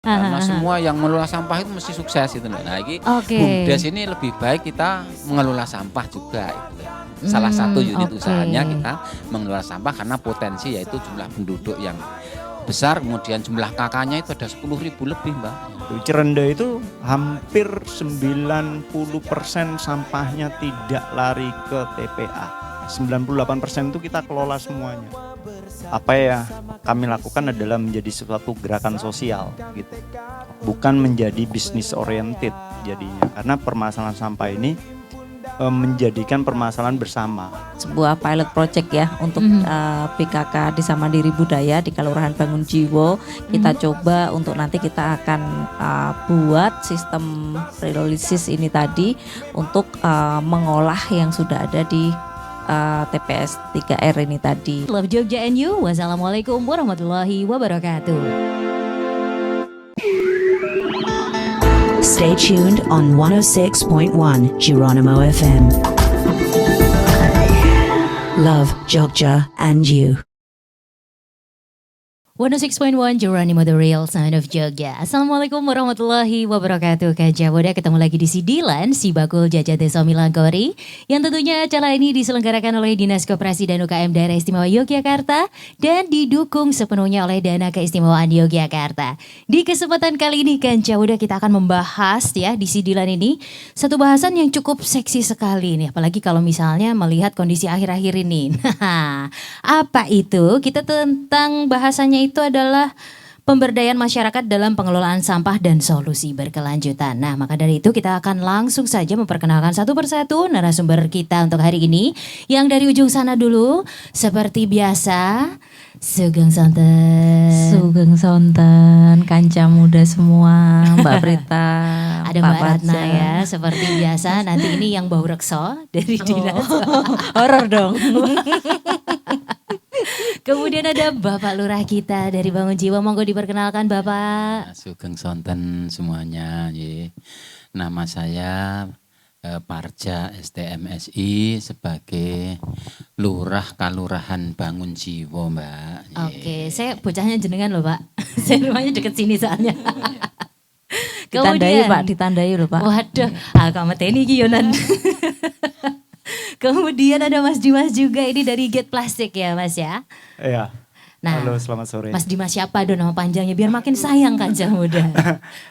Karena semua yang mengelola sampah itu mesti sukses itu. Nah, ini BUMDes ini lebih baik kita mengelola sampah juga itu. Salah satu unit usahanya kita mengelola sampah karena potensi yaitu jumlah penduduk yang besar, kemudian jumlah kakaknya itu ada 10.000 lebih, Mbak. Cirenda itu hampir 90% sampahnya tidak lari ke TPA. 98% itu kita kelola semuanya. Apa ya kami lakukan adalah menjadi suatu gerakan sosial gitu. Bukan menjadi bisnis oriented jadinya. Karena permasalahan sampah ini menjadikan permasalahan bersama. Sebuah pilot project ya untuk PKK Desa Mandiri Budaya di Kelurahan Bangunjiwo. Kita coba untuk nanti kita akan buat sistem pyrolysis ini tadi untuk mengolah yang sudah ada di TPS 3R ini tadi. Love Jogja and you. Wassalamualaikum warahmatullahi wabarakatuh. Stay tuned on 106.1 Geronimo FM. Love Jogja and you. 106.1 Geronimo the Real Sound of Jogja. Assalamualaikum warahmatullahi wabarakatuh. Kaja Boda ketemu lagi di Sidilan, Si Bakul Jajah Desa Milangkori. Yang tentunya acara ini diselenggarakan oleh Dinas Koperasi dan UKM Daerah Istimewa Yogyakarta dan didukung sepenuhnya oleh Dana Keistimewaan Yogyakarta. Di kesempatan kali ini Kaja Boda kita akan membahas ya di Sidilan ini satu bahasan yang cukup seksi sekali nih, apalagi kalau misalnya melihat kondisi akhir-akhir ini. Nah, apa itu? Kita tentang bahasanya itu adalah pemberdayaan masyarakat dalam pengelolaan sampah dan solusi berkelanjutan. Nah, maka dari itu kita akan langsung saja memperkenalkan satu persatu narasumber kita untuk hari ini. Yang dari ujung sana dulu, seperti biasa, Sugeng Sonten, kanca muda semua, Mbak Prita, ada Mbak Ratna ya, seperti biasa. Nanti ini yang bau rekso dari Dinas. Horor dong. Kemudian ada Bapak Lurah kita dari Bangunjiwo, monggo diperkenalkan Bapak. Sugeng Sonten semuanya. Nama saya Parja STMSI sebagai Lurah Kalurahan Bangunjiwo, Mbak. Oke, saya bocahnya jenengan loh Pak. Saya rumahnya deket sini soalnya. Ditandai Pak, ditandai loh Pak. Waduh, kamu teni Yonan. Kemudian ada Mas Dimas juga, ini dari Get Plastik ya Mas ya. Iya. Nah, halo, selamat sore. Mas Dimas siapa dong nama panjangnya biar makin sayang Kanca Muda.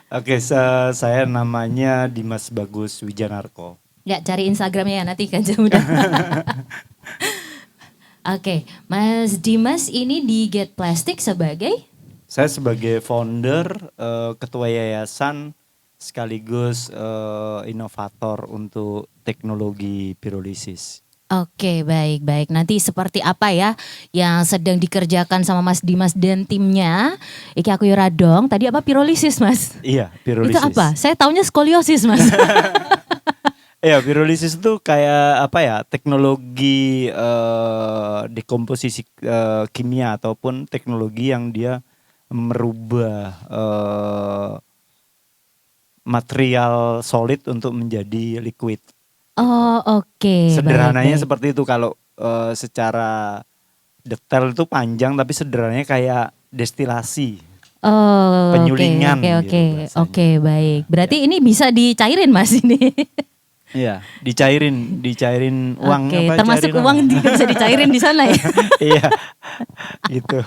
Oke, saya namanya Dimas Bagus Wijanarko. Ya, cari Instagramnya ya nanti Kanca Muda. Oke, Mas Dimas ini di Get Plastik sebagai? Saya sebagai founder, ketua yayasan, sekaligus inovator untuk teknologi pirolisis. Oke, baik. Nanti seperti apa ya yang sedang dikerjakan sama Mas Dimas dan timnya? Iki aku yuradong. Tadi apa pirolisis, Mas? Iya, pirolisis. Itu apa? Saya taunya skoliosis, Mas. Iya, pirolisis itu kayak apa ya? Teknologi dekomposisi kimia ataupun teknologi yang dia merubah material solid untuk menjadi liquid. Oh, oke. Sederhananya baik. seperti itu. Kalau secara detail itu panjang, tapi sederhananya kayak destilasi. Oh, penyulingan Oke, gitu bahasanya. Oke, baik. Berarti ini bisa dicairin Mas ini. Iya, dicairin uang. Oke, apa, termasuk cairin uang juga bisa dicairin di sana ya. Iya, gitu.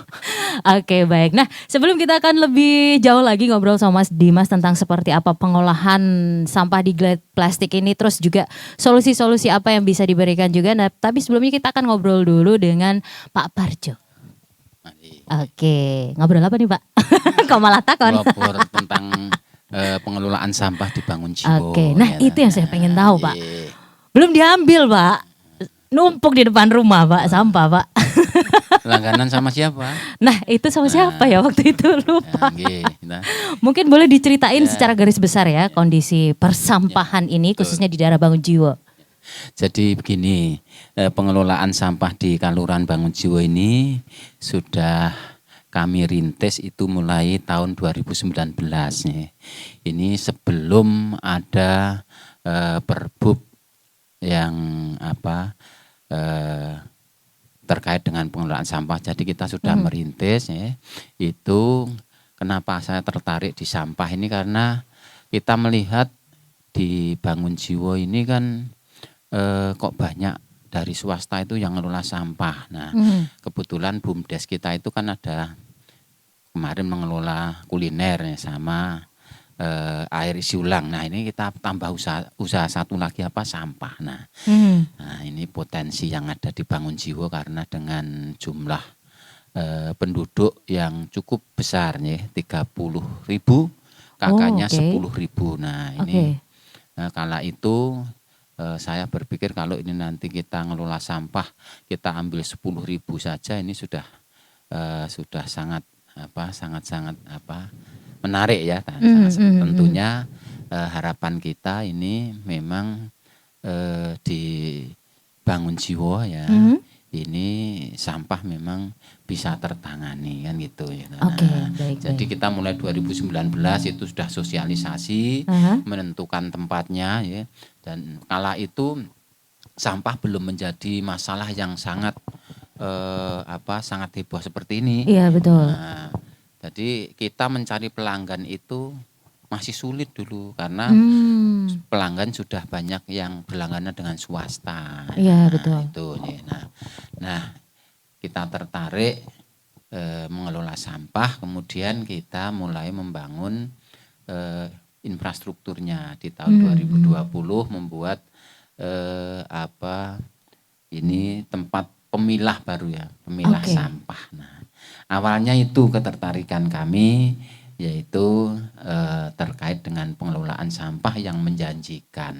Oke, baik. Nah, sebelum kita akan lebih jauh lagi ngobrol sama Mas Dimas tentang seperti apa pengolahan sampah di Get Plastik ini, terus juga solusi-solusi apa yang bisa diberikan juga. Nah, tapi sebelumnya kita akan ngobrol dulu dengan Pak Parjo. Oke, ngobrol apa nih Pak? Kok malah takon? Ngobrol tentang pengelolaan sampah di Bangunjiwo. Oke, nah ya, itu yang saya pengen tahu Pak. iya. Belum diambil Pak, numpuk di depan rumah Pak, sampah Pak. Langganan sama siapa? Nah itu sama siapa ya waktu itu lupa. Nah, Mungkin boleh diceritain secara garis besar ya kondisi persampahan ini khususnya di daerah Bangunjiwo. jadi begini, pengelolaan sampah di Kalurahan Bangunjiwo ini sudah kami rintis itu mulai tahun 2019 nih. Ini sebelum ada Perbub yang terkait dengan pengelolaan sampah. Jadi kita sudah merintis ya, itu kenapa saya tertarik di sampah ini karena kita melihat di Bangun Jiwo ini kan kok banyak dari swasta itu yang ngelola sampah. Nah, kebetulan BUMDes kita itu kan ada kemarin mengelola kuliner ya, sama air isi ulang. Nah, ini kita tambah usaha satu lagi apa, sampah. Nah, ini potensi yang ada di Bangun Jiwo karena dengan jumlah penduduk yang cukup besar ya, 30.000, kakaknya 10.000. Nah, ini kala itu saya berpikir kalau ini nanti kita ngelola sampah, kita ambil 10.000 saja, ini sudah sangat menarik ya. Tentunya harapan kita ini memang di Bangun Jiwo ya, ini sampah memang bisa tertangani kan gitu ya. Nah, jadi kita mulai 2019 itu sudah sosialisasi, menentukan tempatnya ya, dan kala itu sampah belum menjadi masalah yang sangat sangat heboh seperti ini. Iya, betul. Nah, jadi kita mencari pelanggan itu masih sulit dulu karena pelanggan sudah banyak yang berlangganan dengan swasta. Iya, betul. Itu ya. Nah, kita tertarik mengelola sampah, kemudian kita mulai membangun infrastrukturnya di tahun 2020, membuat ini tempat pemilah baru ya, pemilah sampah. Nah, awalnya itu ketertarikan kami, yaitu terkait dengan pengelolaan sampah yang menjanjikan.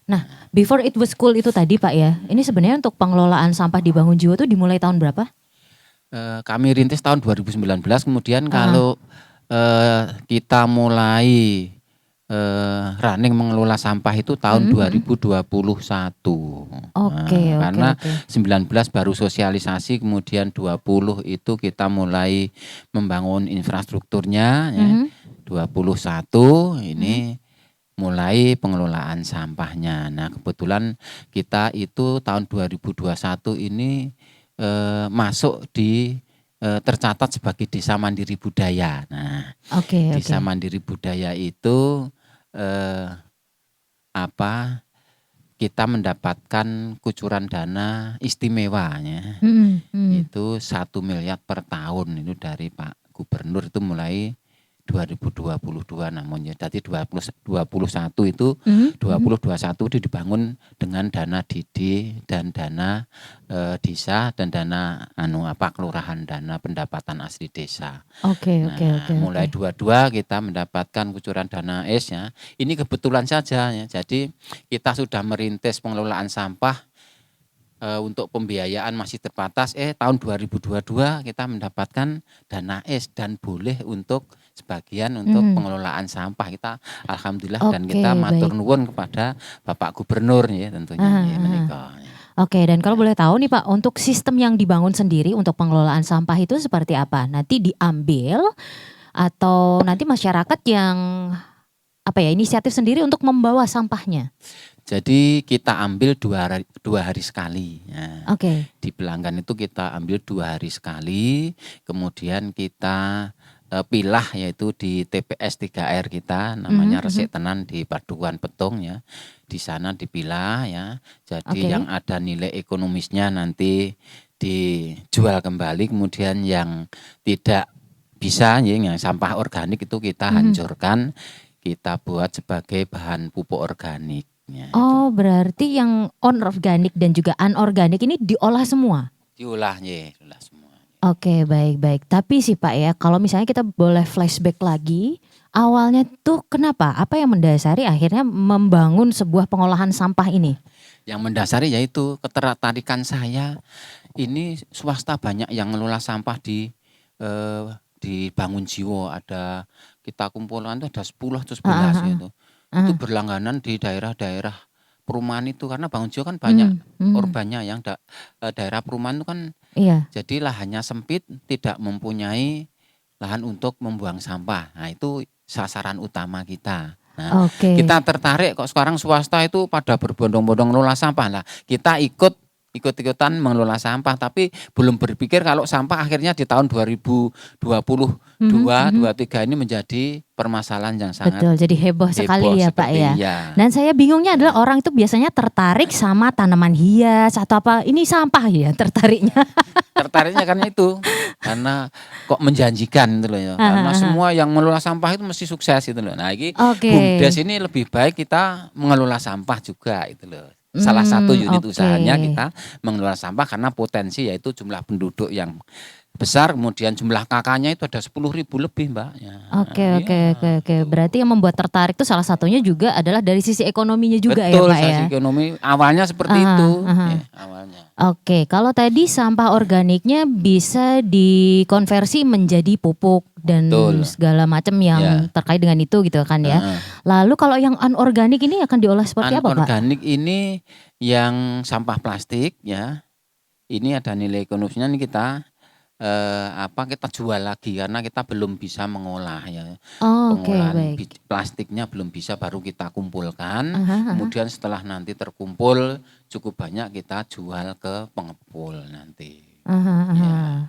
Nah, before it was cool itu tadi Pak ya, ini sebenarnya untuk pengelolaan sampah di Bangun Jiwo itu dimulai tahun berapa? Kami rintis tahun 2019, kemudian kalau kita mulai running mengelola sampah itu tahun 2021. Karena 19 baru sosialisasi, kemudian 20 itu kita mulai membangun infrastrukturnya, ya. 21 ini mulai pengelolaan sampahnya. Nah, kebetulan kita itu tahun 2021 ini masuk di tercatat sebagai Desa Mandiri Budaya. Nah, Desa Mandiri Budaya itu kita mendapatkan kucuran dana istimewanya, itu 1 miliar per tahun itu dari Pak Gubernur, itu mulai 2022, namun ya tadi 2021 itu 2021 itu dibangun dengan dana DD dan dana desa dan dana kelurahan, dana pendapatan asli desa. Mulai 22 kita mendapatkan kucuran dana S ya. Ini kebetulan saja ya. Jadi kita sudah merintis pengelolaan sampah untuk pembiayaan masih terbatas. Tahun 2022 kita mendapatkan dana S dan boleh untuk sebagian untuk pengelolaan sampah. Kita alhamdulillah dan kita matur nuwun kepada Bapak Gubernur ya tentunya ya, menikah. Dan kalau boleh tahu nih Pak, untuk sistem yang dibangun sendiri untuk pengelolaan sampah itu seperti apa? Nanti diambil atau nanti masyarakat yang inisiatif sendiri untuk membawa sampahnya? Jadi kita ambil 2 hari sekali. Ya. Di pelanggan itu kita ambil 2 hari sekali, kemudian kita pilah yaitu di TPS 3R kita, namanya Resik Tenan di Paduan Petung ya. Di sana dipilah ya. Jadi yang ada nilai ekonomisnya nanti dijual kembali, kemudian yang tidak bisa yang sampah organik itu kita hancurkan, kita buat sebagai bahan pupuk organik. Ya, berarti yang organik dan juga anorganik ini diolah semua? Diolah semua. Baik. Tapi sih Pak ya, kalau misalnya kita boleh flashback lagi, awalnya tuh kenapa? Apa yang mendasari akhirnya membangun sebuah pengolahan sampah ini? Yang mendasari yaitu ketertarikan saya, ini swasta banyak yang ngelola sampah di Bangun Jiwo. Ada kita kumpulkan itu ada 10 atau 11 gitu. Itu berlangganan di daerah-daerah perumahan itu, karena Bangun Jiwo kan banyak urbannya, yang daerah perumahan itu kan jadi lahannya sempit, tidak mempunyai lahan untuk membuang sampah. Nah, itu sasaran utama kita. Nah, kita tertarik kok sekarang swasta itu pada berbondong-bondong ngelola sampah lah. Kita ikut ikut-ikutan mengelola sampah, tapi belum berpikir kalau sampah akhirnya di tahun 2022, 23 ini menjadi permasalahan yang sangat Betul, jadi heboh sekali ya Pak seperti ya. Dan saya bingungnya adalah orang itu biasanya tertarik sama tanaman hias atau apa, ini sampah ya tertariknya. Tertariknya karena itu, karena kok menjanjikan gitu loh ya. Karena semua yang mengelola sampah itu mesti sukses gitu loh. Nah, ini BUMDes ini lebih baik kita mengelola sampah juga itu loh. Salah satu unit usahanya kita mengelola sampah karena potensi yaitu jumlah penduduk yang besar, kemudian jumlah kakaknya itu ada 10.000 lebih Mbak. Ya, Oke. Berarti yang membuat tertarik itu salah satunya juga adalah dari sisi ekonominya juga. Betul, ya Pak ya. Sisi ekonomi awalnya seperti itu. Ya, awalnya. Oke, kalau tadi sampah organiknya bisa dikonversi menjadi pupuk dan segala macam yang terkait dengan itu gitu kan ya. Lalu kalau yang anorganik ini akan diolah seperti apa Pak? Anorganik ini yang sampah plastik ya. Ini ada nilai ekonomisnya nih kita jual lagi karena kita belum bisa mengolah ya. Pengolahan plastiknya belum bisa, baru kita kumpulkan. Kemudian setelah nanti terkumpul cukup banyak kita jual ke pengepul nanti. Ya.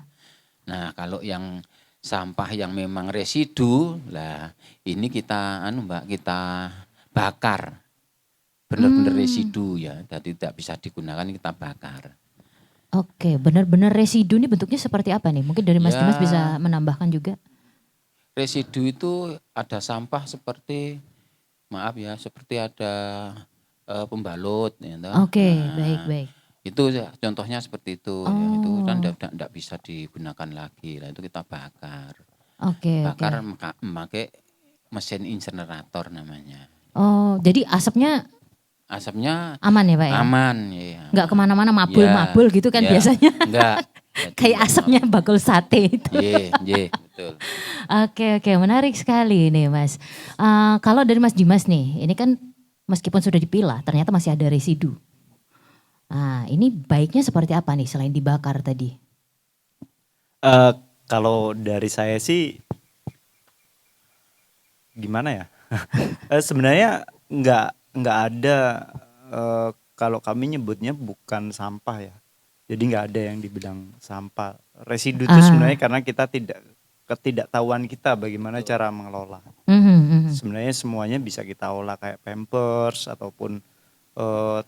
Nah, kalau yang sampah yang memang residu lah ini kita kita bakar. Benar-benar residu ya. Jadi tidak bisa digunakan, kita bakar. Oke, benar-benar residu ini bentuknya seperti apa nih? Mungkin dari Mas Dimas bisa menambahkan juga. Residu itu ada sampah seperti, seperti ada pembalut. Ya, Oke, baik. Itu ya, contohnya seperti itu. Ya, itu kan tidak bisa digunakan lagi. Lah itu kita bakar. Bakar memakai mesin insinerator namanya. Oh, jadi asapnya aman ya Pak ya? Aman ya. Nggak kemana-mana mabul-mabul gitu kan biasanya. Enggak. Kayak asapnya bakul sate itu. Iya, betul. Oke, menarik sekali nih Mas. Kalau dari Mas Dimas nih, ini kan meskipun sudah dipilah ternyata masih ada residu. Nah, ini baiknya seperti apa nih selain dibakar tadi? Kalau dari saya sih gimana ya? Sebenarnya nggak ada, kalau kami nyebutnya bukan sampah ya. Jadi nggak ada yang dibilang sampah. Residu itu sebenarnya karena kita ketidaktahuan kita bagaimana cara mengelola. Sebenarnya semuanya bisa kita olah kayak pampers ataupun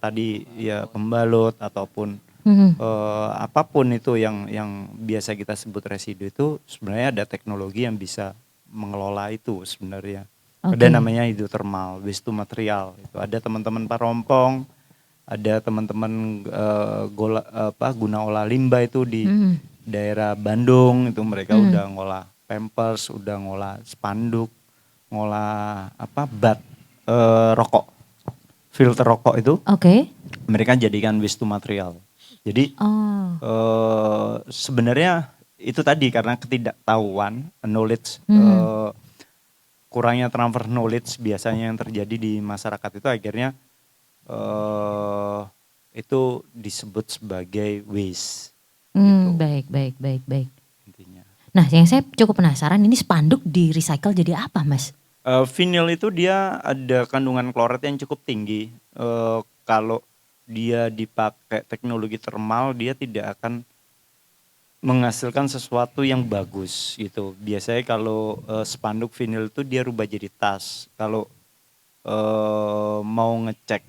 tadi ya pembalut ataupun apapun itu yang biasa kita sebut residu, itu sebenarnya ada teknologi yang bisa mengelola itu sebenarnya. Ada namanya hidrotermal, waste to material. Itu ada teman-teman Parompong, ada teman-teman guna olah limbah itu di daerah Bandung, itu mereka udah ngolah pampers, udah ngolah spanduk, ngolah bat rokok, filter rokok itu. Mereka jadikan waste to material. Jadi sebenarnya itu tadi karena ketidaktahuan, knowledge, kurangnya transfer knowledge biasanya yang terjadi di masyarakat itu akhirnya itu disebut sebagai waste. Gitu. Baik. Intinya. Nah, yang saya cukup penasaran, ini spanduk di recycle jadi apa Mas? Vinil itu dia ada kandungan kloret yang cukup tinggi. Kalau dia dipakai teknologi thermal, dia tidak akan menghasilkan sesuatu yang bagus gitu. Biasanya kalau spanduk vinil itu dia rubah jadi tas. Kalau mau ngecek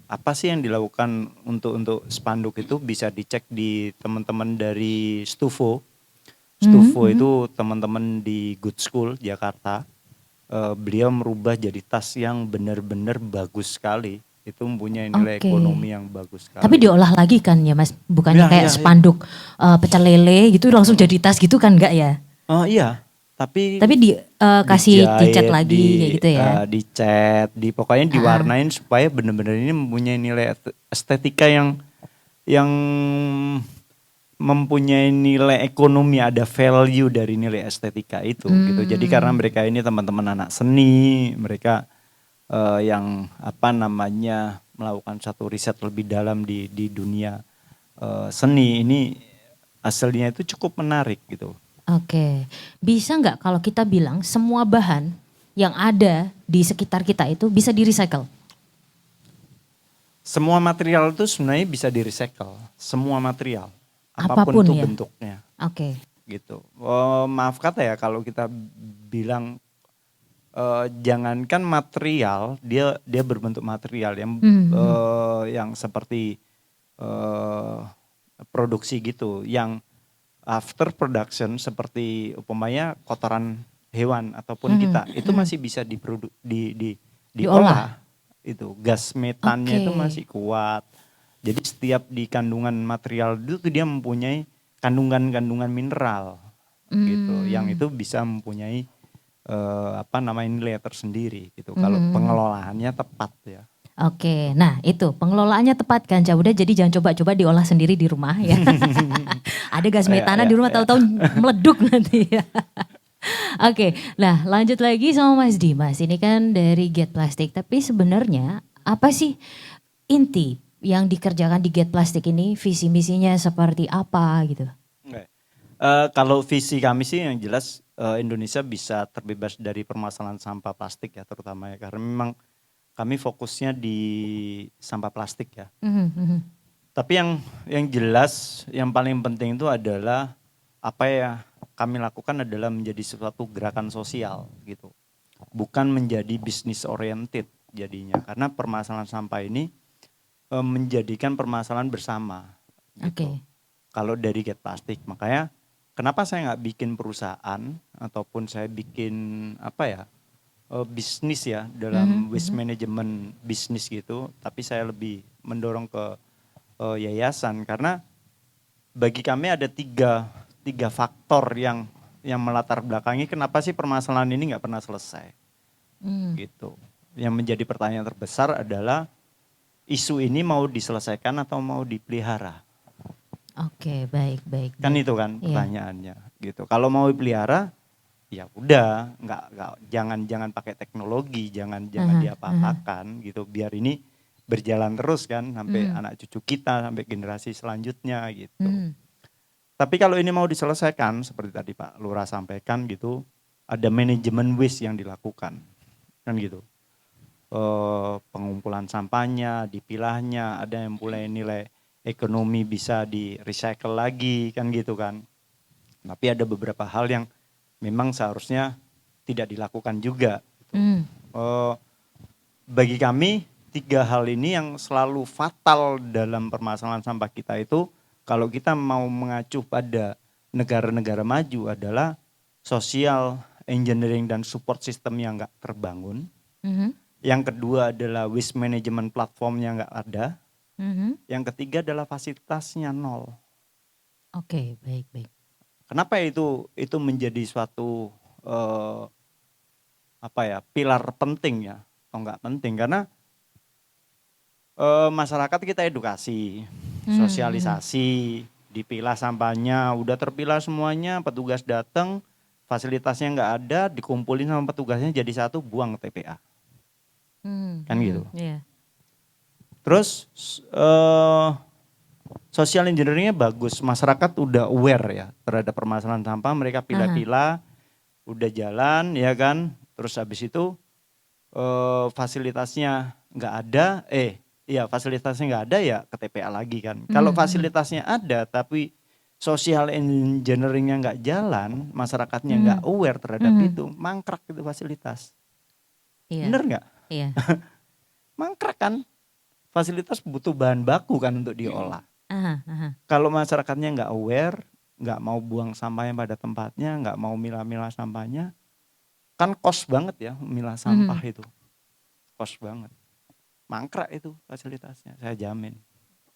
apa sih yang dilakukan untuk spanduk itu bisa dicek di teman-teman dari Stufo. Stufo itu teman-teman di Good School Jakarta. Beliau merubah jadi tas yang benar-benar bagus sekali. Itu mempunyai nilai ekonomi yang bagus sekali. Tapi diolah lagi kan ya Mas, bukannya kayak spanduk pecel lele gitu langsung jadi tas gitu kan enggak ya? Iya, tapi dikasih dicat lagi kayak gitu ya? Dicat, pokoknya diwarnain supaya benar-benar ini mempunyai nilai estetika yang mempunyai nilai ekonomi, ada value dari nilai estetika itu gitu. Jadi karena mereka ini teman-teman anak seni, mereka yang melakukan satu riset lebih dalam di dunia seni ini, hasilnya itu cukup menarik gitu. Bisa nggak kalau kita bilang semua bahan yang ada di sekitar kita itu bisa di recycle? Semua material itu sebenarnya bisa di recycle, semua material, Apapun apapun itu ya? bentuknya, Oke. gitu. Maaf kata ya kalau kita bilang jangankan material, dia berbentuk material yang seperti produksi gitu, yang after production seperti umpamanya kotoran hewan ataupun kita itu masih bisa diolah. Itu gas metannya itu Oke. masih kuat. Jadi setiap di kandungan material itu tuh dia mempunyai kandungan-kandungan mineral gitu, yang itu bisa mempunyai nilai tersendiri gitu. Kalau pengelolaannya tepat ya. Oke, nah itu pengelolaannya tepat kan, udah jadi jangan coba-coba diolah sendiri di rumah ya. Ada gas metana di rumah tahu-tahu meleduk nanti ya. Oke, nah lanjut lagi sama Mas Dimas. Ini kan dari Get Plastic, tapi sebenarnya apa sih inti yang dikerjakan di Get Plastic ini? Visi misinya seperti apa gitu? Kalau visi kami sih yang jelas Indonesia bisa terbebas dari permasalahan sampah plastik ya terutama ya, karena memang kami fokusnya di sampah plastik ya. Tapi yang jelas yang paling penting itu adalah apa ya kami lakukan adalah menjadi suatu gerakan sosial gitu. Bukan menjadi business oriented jadinya, karena permasalahan sampah ini menjadikan permasalahan bersama gitu. Kalau dari Get Plastic, makanya kenapa saya nggak bikin perusahaan ataupun saya bikin bisnis ya dalam waste management bisnis gitu, tapi saya lebih mendorong ke yayasan karena bagi kami ada tiga faktor yang melatar belakangi kenapa sih permasalahan ini nggak pernah selesai gitu. Yang menjadi pertanyaan terbesar adalah isu ini mau diselesaikan atau mau dipelihara. Oke, baik. Kan itu kan pertanyaannya gitu. Kalau mau dipelihara ya udah jangan pakai teknologi, jangan diapa-apakan gitu, biar ini berjalan terus kan sampai anak cucu kita, sampai generasi selanjutnya gitu. Tapi kalau ini mau diselesaikan seperti tadi Pak Lurah sampaikan gitu, ada manajemen waste yang dilakukan kan gitu. Pengumpulan sampahnya, dipilahnya, ada yang mulai nilai ekonomi bisa di recycle lagi kan gitu kan. Tapi ada beberapa hal yang memang seharusnya tidak dilakukan juga. Bagi kami 3 hal ini yang selalu fatal dalam permasalahan sampah kita itu, kalau kita mau mengacu pada negara-negara maju adalah social engineering dan support system yang nggak terbangun. Yang kedua adalah waste management platform yang nggak ada. Yang ketiga adalah fasilitasnya nol. Oke, baik. Kenapa itu menjadi suatu pilar penting ya, atau enggak penting karena masyarakat kita edukasi, sosialisasi, dipilah sampahnya, udah terpilah semuanya, petugas datang, fasilitasnya enggak ada, dikumpulin sama petugasnya jadi satu, buang ke TPA, kan gitu. Terus social engineering-nya bagus, masyarakat udah aware ya terhadap permasalahan sampah, mereka pilah-pilah, udah jalan ya kan, terus habis itu fasilitasnya nggak ada, fasilitasnya nggak ada ya ke TPA lagi kan. Kalau fasilitasnya ada tapi social engineering-nya nggak jalan, masyarakatnya nggak aware terhadap itu, mangkrak itu fasilitas. Bener nggak? Iya. Mangkrak kan, fasilitas butuh bahan baku kan untuk diolah. Kalau masyarakatnya nggak aware, nggak mau buang sampahnya pada tempatnya, nggak mau milah-milah sampahnya, kan cost banget ya milah sampah itu, cost banget, mangkrak itu fasilitasnya, saya jamin.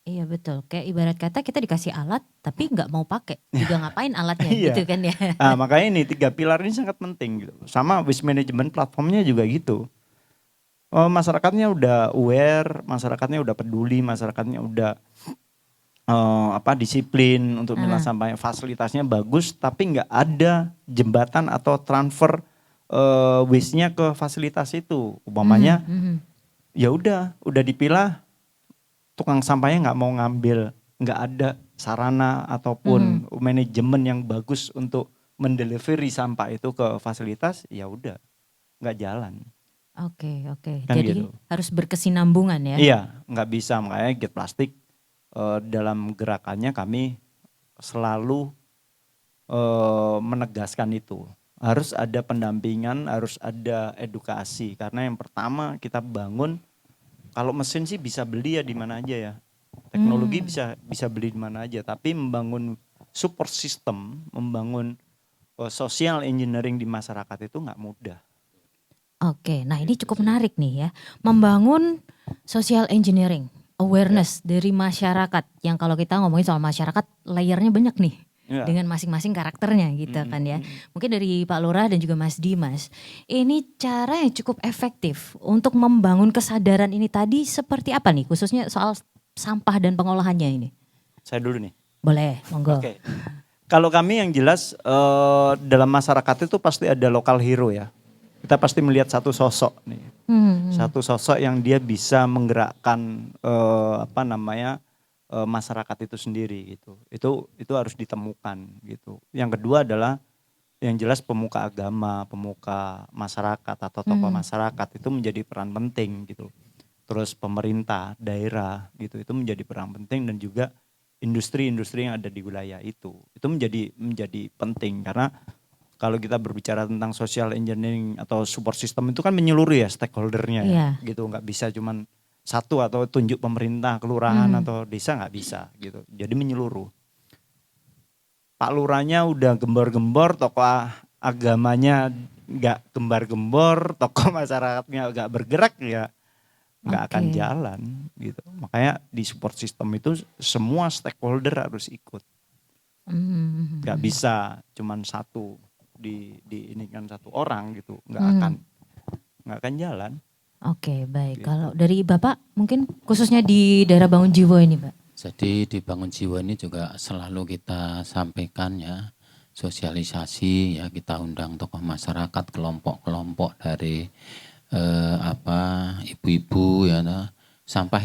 Iya betul, kayak ibarat kata kita dikasih alat tapi nggak mau pakai, juga ngapain alatnya gitu kan ya. Nah, makanya ini 3 pilar ini sangat penting gitu. Sama waste management platformnya juga gitu. Masyarakatnya udah aware, masyarakatnya udah peduli, masyarakatnya udah disiplin untuk milah sampahnya, fasilitasnya bagus, tapi nggak ada jembatan atau transfer waste-nya ke fasilitas itu. Umpamanya ya udah dipilah, tukang sampahnya nggak mau ngambil, nggak ada sarana ataupun manajemen yang bagus untuk mendelivery sampah itu ke fasilitas, ya udah nggak jalan. Oke, oke. Kan Jadi gitu. harus berkesinambungan ya. Iya, nggak bisa, makanya Get Plastik dalam gerakannya kami selalu menegaskan itu. Harus ada pendampingan, harus ada edukasi. Karena yang pertama kita bangun, kalau mesin sih bisa beli ya di mana aja ya. Teknologi bisa beli di mana aja. Tapi membangun support system, membangun social engineering di masyarakat itu nggak mudah. Oke, nah ini cukup menarik nih ya. Membangun social engineering, awareness dari masyarakat. Yang kalau kita ngomongin soal masyarakat, layernya banyak nih. Ya. Dengan masing-masing karakternya gitu kan ya. Mungkin dari Pak Lurah dan juga Mas Dimas. Ini cara yang cukup efektif untuk membangun kesadaran ini tadi seperti apa nih? Khususnya soal sampah dan pengolahannya ini. Saya dulu nih. Boleh, monggo. Oke. Kalau kami yang jelas dalam masyarakat itu pasti ada lokal hero ya. Kita pasti melihat satu sosok nih. Satu sosok yang dia bisa menggerakkan masyarakat itu sendiri gitu. Itu harus ditemukan gitu. Yang kedua adalah yang jelas pemuka agama, pemuka masyarakat atau tokoh masyarakat itu menjadi peran penting gitu. Terus pemerintah, daerah gitu itu menjadi peran penting, dan juga industri-industri yang ada di wilayah itu menjadi penting. Karena kalau kita berbicara tentang social engineering atau support system itu kan menyeluruh ya stakeholdernya ya, gitu. Nggak bisa cuman satu atau tunjuk pemerintah, kelurahan atau desa, nggak bisa gitu. Jadi menyeluruh. Pak Lurahnya udah gembor-gembor, tokoh agamanya nggak gembar-gembor, tokoh masyarakatnya nggak bergerak ya nggak akan jalan gitu. Makanya di support system itu semua stakeholder harus ikut. Nggak bisa cuman satu ini kan satu orang gitu, nggak akan jalan. Oke, baik. Gitu. Kalau dari Bapak mungkin khususnya di daerah Bangun Jiwo ini, Pak. Jadi di Bangun Jiwo ini juga selalu kita sampaikan ya, sosialisasi ya, kita undang tokoh masyarakat, kelompok-kelompok dari ibu-ibu ya. Sampah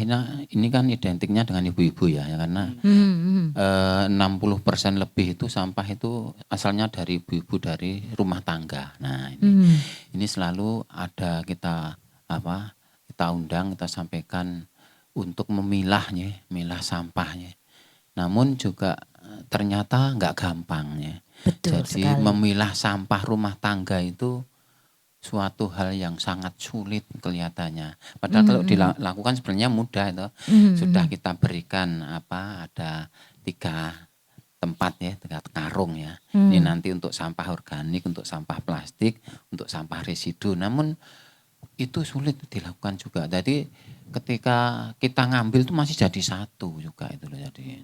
ini kan identiknya dengan ibu-ibu ya, karena 60% lebih itu sampah itu asalnya dari ibu-ibu dari rumah tangga. Nah ini selalu ada kita undang, kita sampaikan untuk memilahnya, milah sampahnya. Namun juga ternyata nggak gampang ya. Betul Jadi sekali. memilah sampah rumah tangga itu suatu hal yang sangat sulit kelihatannya. Padahal kalau dilakukan sebenarnya mudah itu. Sudah kita berikan ada 3 tempat ya, 3 karung ya. Ini nanti untuk sampah organik, untuk sampah plastik, untuk sampah residu. Namun itu sulit dilakukan juga. Jadi ketika kita ngambil itu masih jadi satu juga itu loh jadi.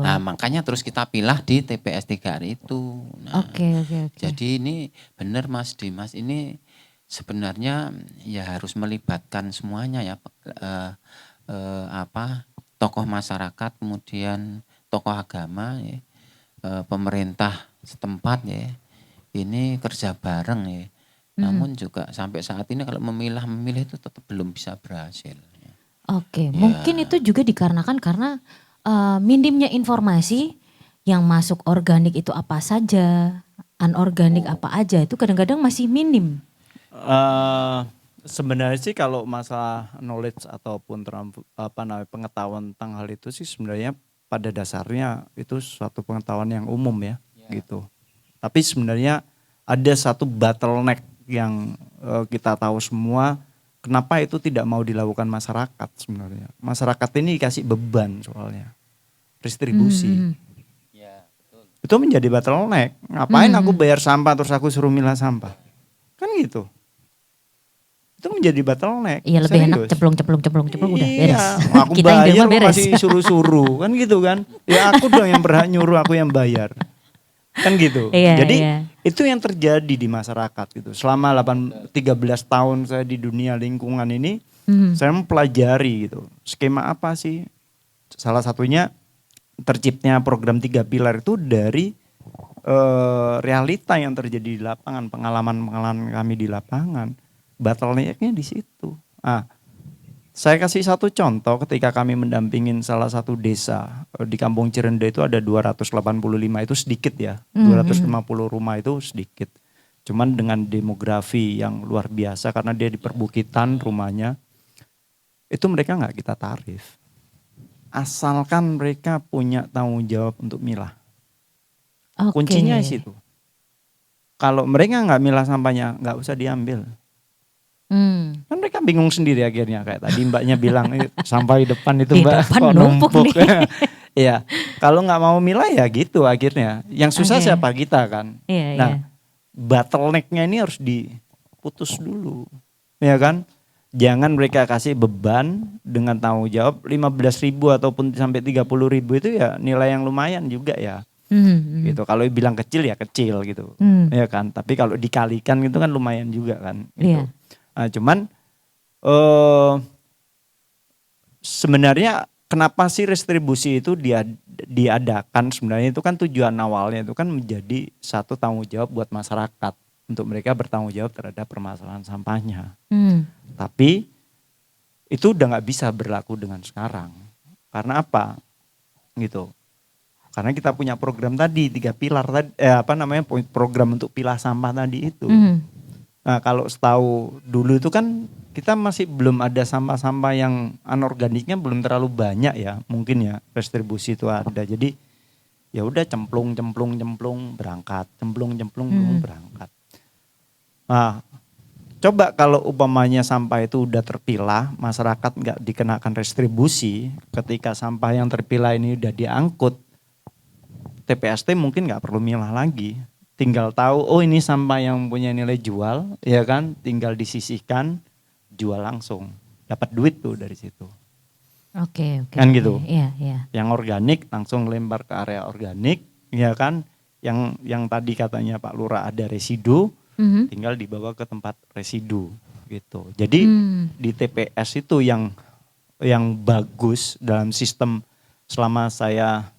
Nah, makanya terus kita pilah di TPS 3 hari itu. Nah, Oke. Jadi ini benar Mas Dimas, ini sebenarnya ya harus melibatkan semuanya ya, tokoh masyarakat, kemudian tokoh agama ya, pemerintah setempat ya. Ini kerja bareng ya. Namun juga sampai saat ini kalau memilih itu tetap belum bisa berhasil. Oke, mungkin itu juga dikarenakan karena minimnya informasi yang masuk organik itu apa saja, anorganik apa aja, itu kadang-kadang masih minim. Sebenarnya sih kalau masalah knowledge ataupun pengetahuan tentang hal itu sih sebenarnya pada dasarnya itu suatu pengetahuan yang umum ya. Gitu. Tapi sebenarnya ada satu bottleneck yang kita tahu semua, kenapa itu tidak mau dilakukan masyarakat sebenarnya. Masyarakat ini dikasih beban soalnya, distribusi. Itu menjadi bottleneck. Ngapain aku bayar sampah terus aku suruh milah sampah? Kan gitu. Itu menjadi bottleneck. Iya, lebih enak ceplung udah beres. Aku Kita yang di bayar rumah beres. masih suruh-suruh kan gitu kan. Ya aku dong yang berhak nyuruh, aku yang bayar. Kan gitu. Jadi itu yang terjadi di masyarakat gitu. Selama 13 tahun saya di dunia lingkungan ini, saya mempelajari gitu. Skema apa sih? Salah satunya terciptanya program 3 pilar itu dari realita yang terjadi di lapangan, pengalaman kami di lapangan. Bottleneck-nya di situ. Saya kasih satu contoh ketika kami mendampingin salah satu desa di Kampung Cirende itu ada 285, itu sedikit ya. 250 rumah itu sedikit. Cuman dengan demografi yang luar biasa karena dia di perbukitan rumahnya, itu mereka nggak kita tarif. Asalkan mereka punya tanggung jawab untuk milah. Kuncinya di situ. Kalau mereka nggak milah sampahnya, nggak usah diambil. Kan mereka bingung sendiri akhirnya, kayak tadi mbaknya bilang sampah di depan itu Di mbak depan kok numpuk numpuk. nih. Ya, kalau nggak mau milah ya gitu akhirnya. Yang susah siapa, kita kan. Iya, Nah, iya. bottlenecknya ini harus diputus dulu, ya kan? Jangan mereka kasih beban dengan tanggung jawab 15.000 ataupun sampai 30.000 itu ya nilai yang lumayan juga ya. Gitu. Kalau bilang kecil ya kecil gitu, ya kan. Tapi kalau dikalikan gitu kan lumayan juga kan. Gitu. Iya. Nah, cuman sebenarnya kenapa sih restribusi itu diadakan? Sebenarnya itu kan tujuan awalnya itu kan menjadi satu tanggung jawab buat masyarakat untuk mereka bertanggung jawab terhadap permasalahan sampahnya. Tapi itu udah nggak bisa berlaku dengan sekarang. Karena apa? Gitu. Karena kita punya program tadi 3 pilar tadi, program untuk pilah sampah tadi itu. Nah, kalau setahu dulu itu kan kita masih belum ada sampah-sampah yang anorganiknya belum terlalu banyak ya, mungkin ya restribusi itu ada. Jadi ya udah cemplung berangkat, cemplung berangkat. Nah, coba kalau umpamanya sampah itu udah terpilah, masyarakat nggak dikenakan restribusi, ketika sampah yang terpilah ini udah diangkut, TPST mungkin nggak perlu milah lagi. Tinggal tahu, oh ini sampah yang punya nilai jual, ya kan? Tinggal disisihkan, jual langsung, dapat duit tuh dari situ. Oke. Kan gitu. Iya. Yang organik langsung lempar ke area organik, ya kan? Yang tadi katanya Pak Lurah ada residu, tinggal dibawa ke tempat residu, gitu. Jadi di TPS itu yang bagus dalam sistem selama saya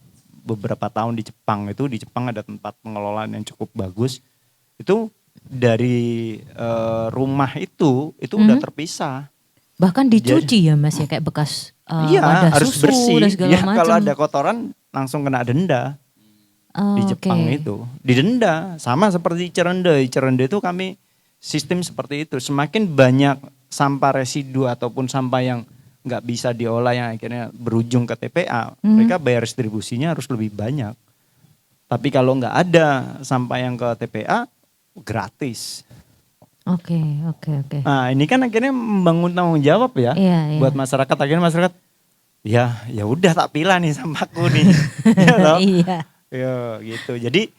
beberapa tahun di Jepang itu, di Jepang ada tempat pengelolaan yang cukup bagus. Itu dari rumah itu udah terpisah. Bahkan dicuci ya Mas ya, kayak bekas iya, wadah harus susu bersih. dan segala Ya, macam. kalau ada kotoran langsung kena denda. Di Jepang itu didenda sama seperti Cirende. Cirende itu kami sistem seperti itu. Semakin banyak sampah residu ataupun sampah yang nggak bisa diolah yang akhirnya berujung ke TPA, mereka bayar distribusinya harus lebih banyak. Tapi kalau nggak ada sampah yang ke TPA, gratis. Oke. Nah, ini kan akhirnya membangun tanggung jawab ya, Iya. buat masyarakat. Akhirnya masyarakat, ya udah tak pilah nih sampahku nih. Iya. Ya gitu. Jadi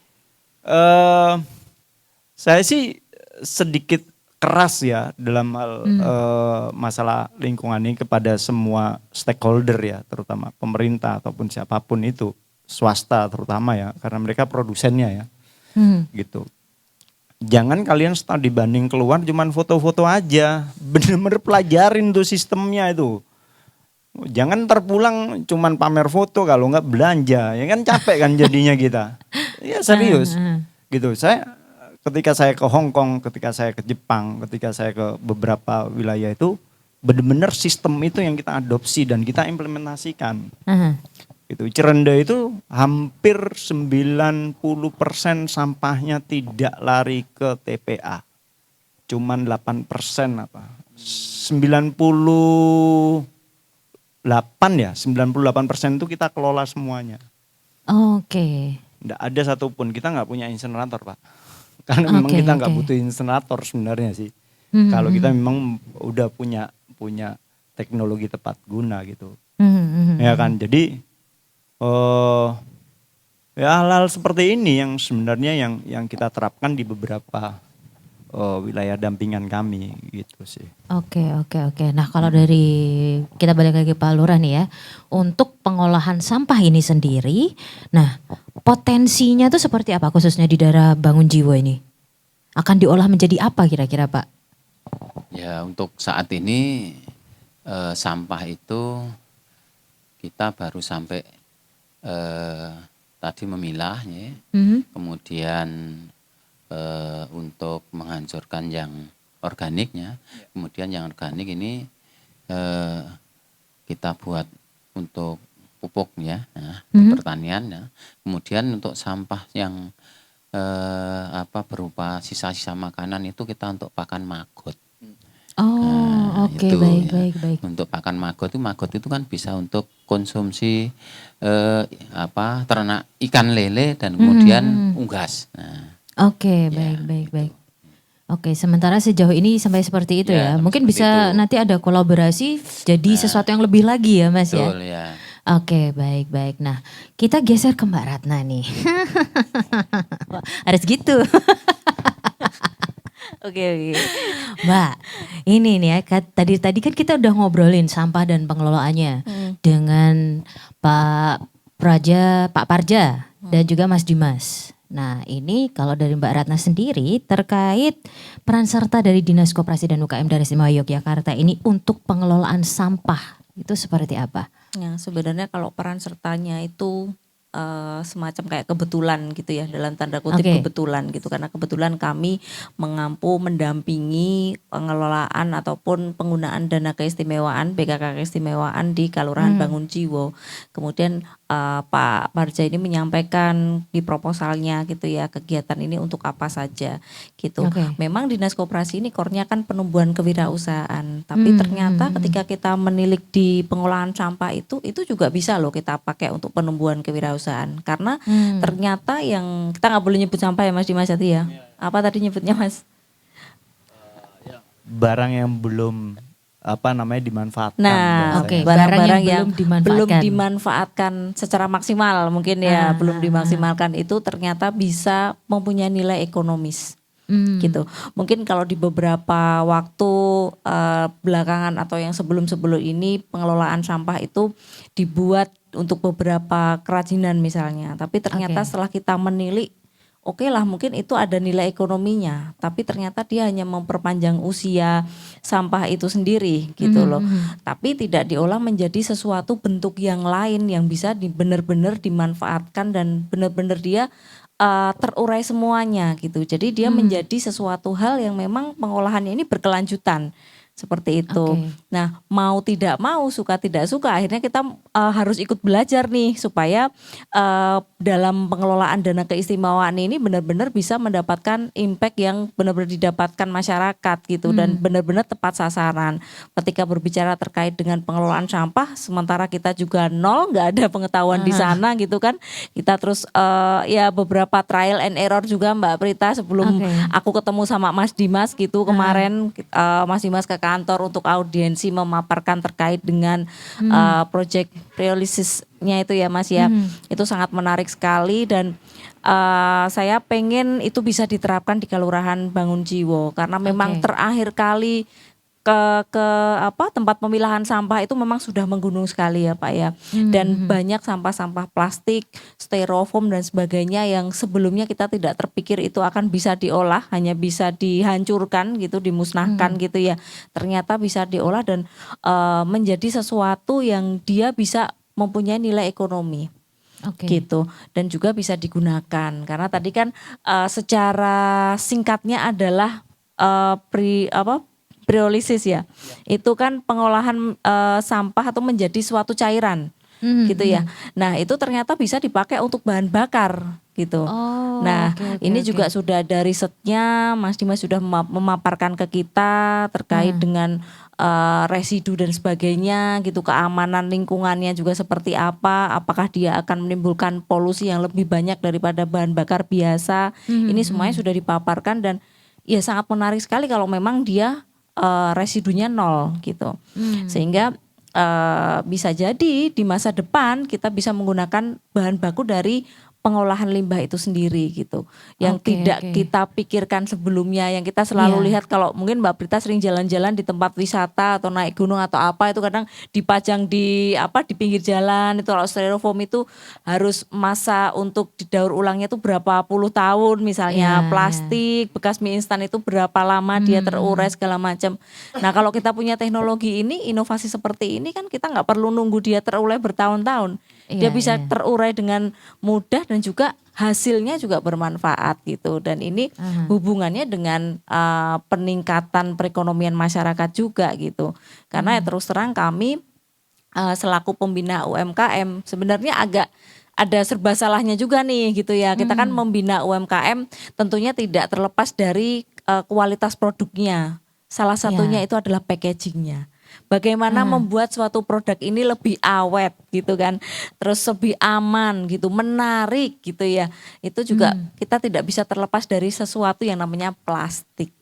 saya sih sedikit keras ya dalam hal masalah lingkungan ini kepada semua stakeholder ya, terutama pemerintah ataupun siapapun itu, swasta terutama ya, karena mereka produsennya ya, gitu. Jangan kalian setelah dibanding keluar cuman foto-foto aja, bener-bener pelajarin tuh sistemnya itu. Jangan terpulang cuman pamer foto, kalau nggak belanja, ya kan capek kan jadinya kita. Ya serius, gitu. Ketika saya ke Hong Kong, ketika saya ke Jepang, ketika saya ke beberapa wilayah itu, benar-benar sistem itu yang kita adopsi dan kita implementasikan. Gitu. Cirende itu hampir 90% sampahnya tidak lari ke TPA. Cuman 8% 98% itu kita kelola semuanya. Oke. Nggak ada satupun, kita nggak punya insenerator Pak. Karena memang kita nggak butuh insenerator sebenarnya sih. Kalau kita memang udah punya teknologi tepat guna gitu. Ya kan, jadi ya hal-hal seperti ini yang sebenarnya yang kita terapkan di beberapa wilayah dampingan kami gitu sih. Oke. Nah kalau dari kita balik lagi Pak Lurah nih ya, untuk pengolahan sampah ini sendiri, nah potensinya tuh seperti apa khususnya di daerah Bangun Jiwo ini? Akan diolah menjadi apa kira-kira Pak? Ya untuk saat ini sampah itu kita baru sampai tadi memilah ya, kemudian untuk menghancurkan yang organiknya, kemudian yang organik ini kita buat untuk pupuk ya, pertanian ya. Kemudian untuk sampah yang berupa sisa-sisa makanan itu kita untuk pakan maggot. Oh, oke, itu baik, ya. baik. Untuk pakan maggot itu kan bisa untuk konsumsi ternak ikan lele dan kemudian unggas. Nah, Oke, ya, baik. Oke, sementara sejauh ini sampai seperti itu ya. Ya, Mungkin seperti bisa itu. nanti ada kolaborasi jadi sesuatu yang lebih lagi ya, Mas ya. betul ya. Oke, baik. Nah, kita geser ke Mbak Ratna nih. Harus gitu. Oke. Mbak, ini nih ya, tadi kan kita udah ngobrolin sampah dan pengelolaannya dengan Pak Parja dan juga Mas Dimas. Nah, ini kalau dari Mbak Ratna sendiri terkait peran serta dari Dinas Koperasi dan UKM Daerah Istimewa Yogyakarta ini untuk pengelolaan sampah itu seperti apa? Ya, sebenarnya kalau peran sertanya itu semacam kayak kebetulan gitu ya, dalam tanda kutip kebetulan gitu, karena kebetulan kami mendampingi pengelolaan ataupun penggunaan dana keistimewaan BKK keistimewaan di Kelurahan Bangun Jiwo. Kemudian Pak Parja ini menyampaikan di proposalnya gitu ya, kegiatan ini untuk apa saja gitu. Memang Dinas Koperasi ini core-nya kan penumbuhan kewirausahaan, tapi ternyata ketika kita menilik di pengolahan sampah itu juga bisa loh kita pakai untuk penumbuhan kewirausahaan. Karena ternyata yang kita nggak boleh nyebut sampah ya Mas Dimas Jati ya. Apa tadi nyebutnya Mas? Barang yang belum dimanfaatkan. Nah, barang-barang yang belum dimanfaatkan secara maksimal mungkin ya, belum dimaksimalkan itu ternyata bisa mempunyai nilai ekonomis. Gitu. Mungkin kalau di beberapa waktu belakangan atau yang sebelum-sebelum ini pengelolaan sampah itu dibuat untuk beberapa kerajinan misalnya, tapi ternyata setelah kita menilik, oke lah mungkin itu ada nilai ekonominya, tapi ternyata dia hanya memperpanjang usia sampah itu sendiri gitu loh. Tapi tidak diolah menjadi sesuatu bentuk yang lain yang bisa benar-benar dimanfaatkan dan benar-benar dia terurai semuanya gitu. Jadi dia menjadi sesuatu hal yang memang pengolahannya ini berkelanjutan. Seperti itu. Nah, mau tidak mau, suka tidak suka, akhirnya kita harus ikut belajar nih supaya dalam pengelolaan dana keistimewaan ini benar-benar bisa mendapatkan impact yang benar-benar didapatkan masyarakat gitu dan benar-benar tepat sasaran. Ketika berbicara terkait dengan pengelolaan sampah, sementara kita juga nol, nggak ada pengetahuan di sana gitu kan. Kita terus ya beberapa trial and error juga Mbak Prita sebelum aku ketemu sama Mas Dimas gitu kemarin, Mas Dimas ke kantor untuk audiensi memaparkan terkait dengan project preolisisnya itu ya Mas ya. Itu sangat menarik sekali dan saya pengen itu bisa diterapkan di Kelurahan Bangun Jiwo karena memang terakhir kali ke tempat pemilahan sampah itu memang sudah menggunung sekali ya Pak ya. Dan banyak sampah-sampah plastik, styrofoam dan sebagainya yang sebelumnya kita tidak terpikir itu akan bisa diolah, hanya bisa dihancurkan gitu, dimusnahkan gitu ya. Ternyata bisa diolah dan menjadi sesuatu yang dia bisa mempunyai nilai ekonomi. Gitu dan juga bisa digunakan karena tadi kan secara singkatnya adalah preolisis ya. Itu kan pengolahan sampah atau menjadi suatu cairan gitu ya. Nah, itu ternyata bisa dipakai untuk bahan bakar gitu. Ini juga sudah ada risetnya, Mas Dimas sudah memaparkan ke kita terkait dengan residu dan sebagainya gitu, keamanan lingkungannya juga seperti apa, apakah dia akan menimbulkan polusi yang lebih banyak daripada bahan bakar biasa. Ini semuanya sudah dipaparkan dan ya sangat menarik sekali kalau memang dia residunya nol gitu. Sehingga bisa jadi di masa depan kita bisa menggunakan bahan baku dari pengolahan limbah itu sendiri gitu. Yang tidak kita pikirkan sebelumnya, yang kita selalu lihat kalau mungkin Mbak Prita sering jalan-jalan di tempat wisata atau naik gunung atau apa itu kadang dipajang di pinggir jalan itu kalau styrofoam itu harus masa untuk didaur ulangnya itu berapa puluh tahun misalnya. Plastik bekas mie instan itu berapa lama dia terurai segala macam. Nah, kalau kita punya teknologi ini, inovasi seperti ini kan kita nggak perlu nunggu dia terurai bertahun-tahun. Dia bisa terurai dengan mudah dan juga hasilnya juga bermanfaat gitu. Dan ini hubungannya dengan peningkatan perekonomian masyarakat juga gitu. Karena ya terus terang kami selaku pembina UMKM sebenarnya ada serba salahnya juga nih gitu ya. Kita kan membina UMKM tentunya tidak terlepas dari kualitas produknya. Salah satunya itu adalah packagingnya. Bagaimana membuat suatu produk ini lebih awet gitu kan, terus lebih aman gitu, menarik gitu ya. Itu juga kita tidak bisa terlepas dari sesuatu yang namanya plastik.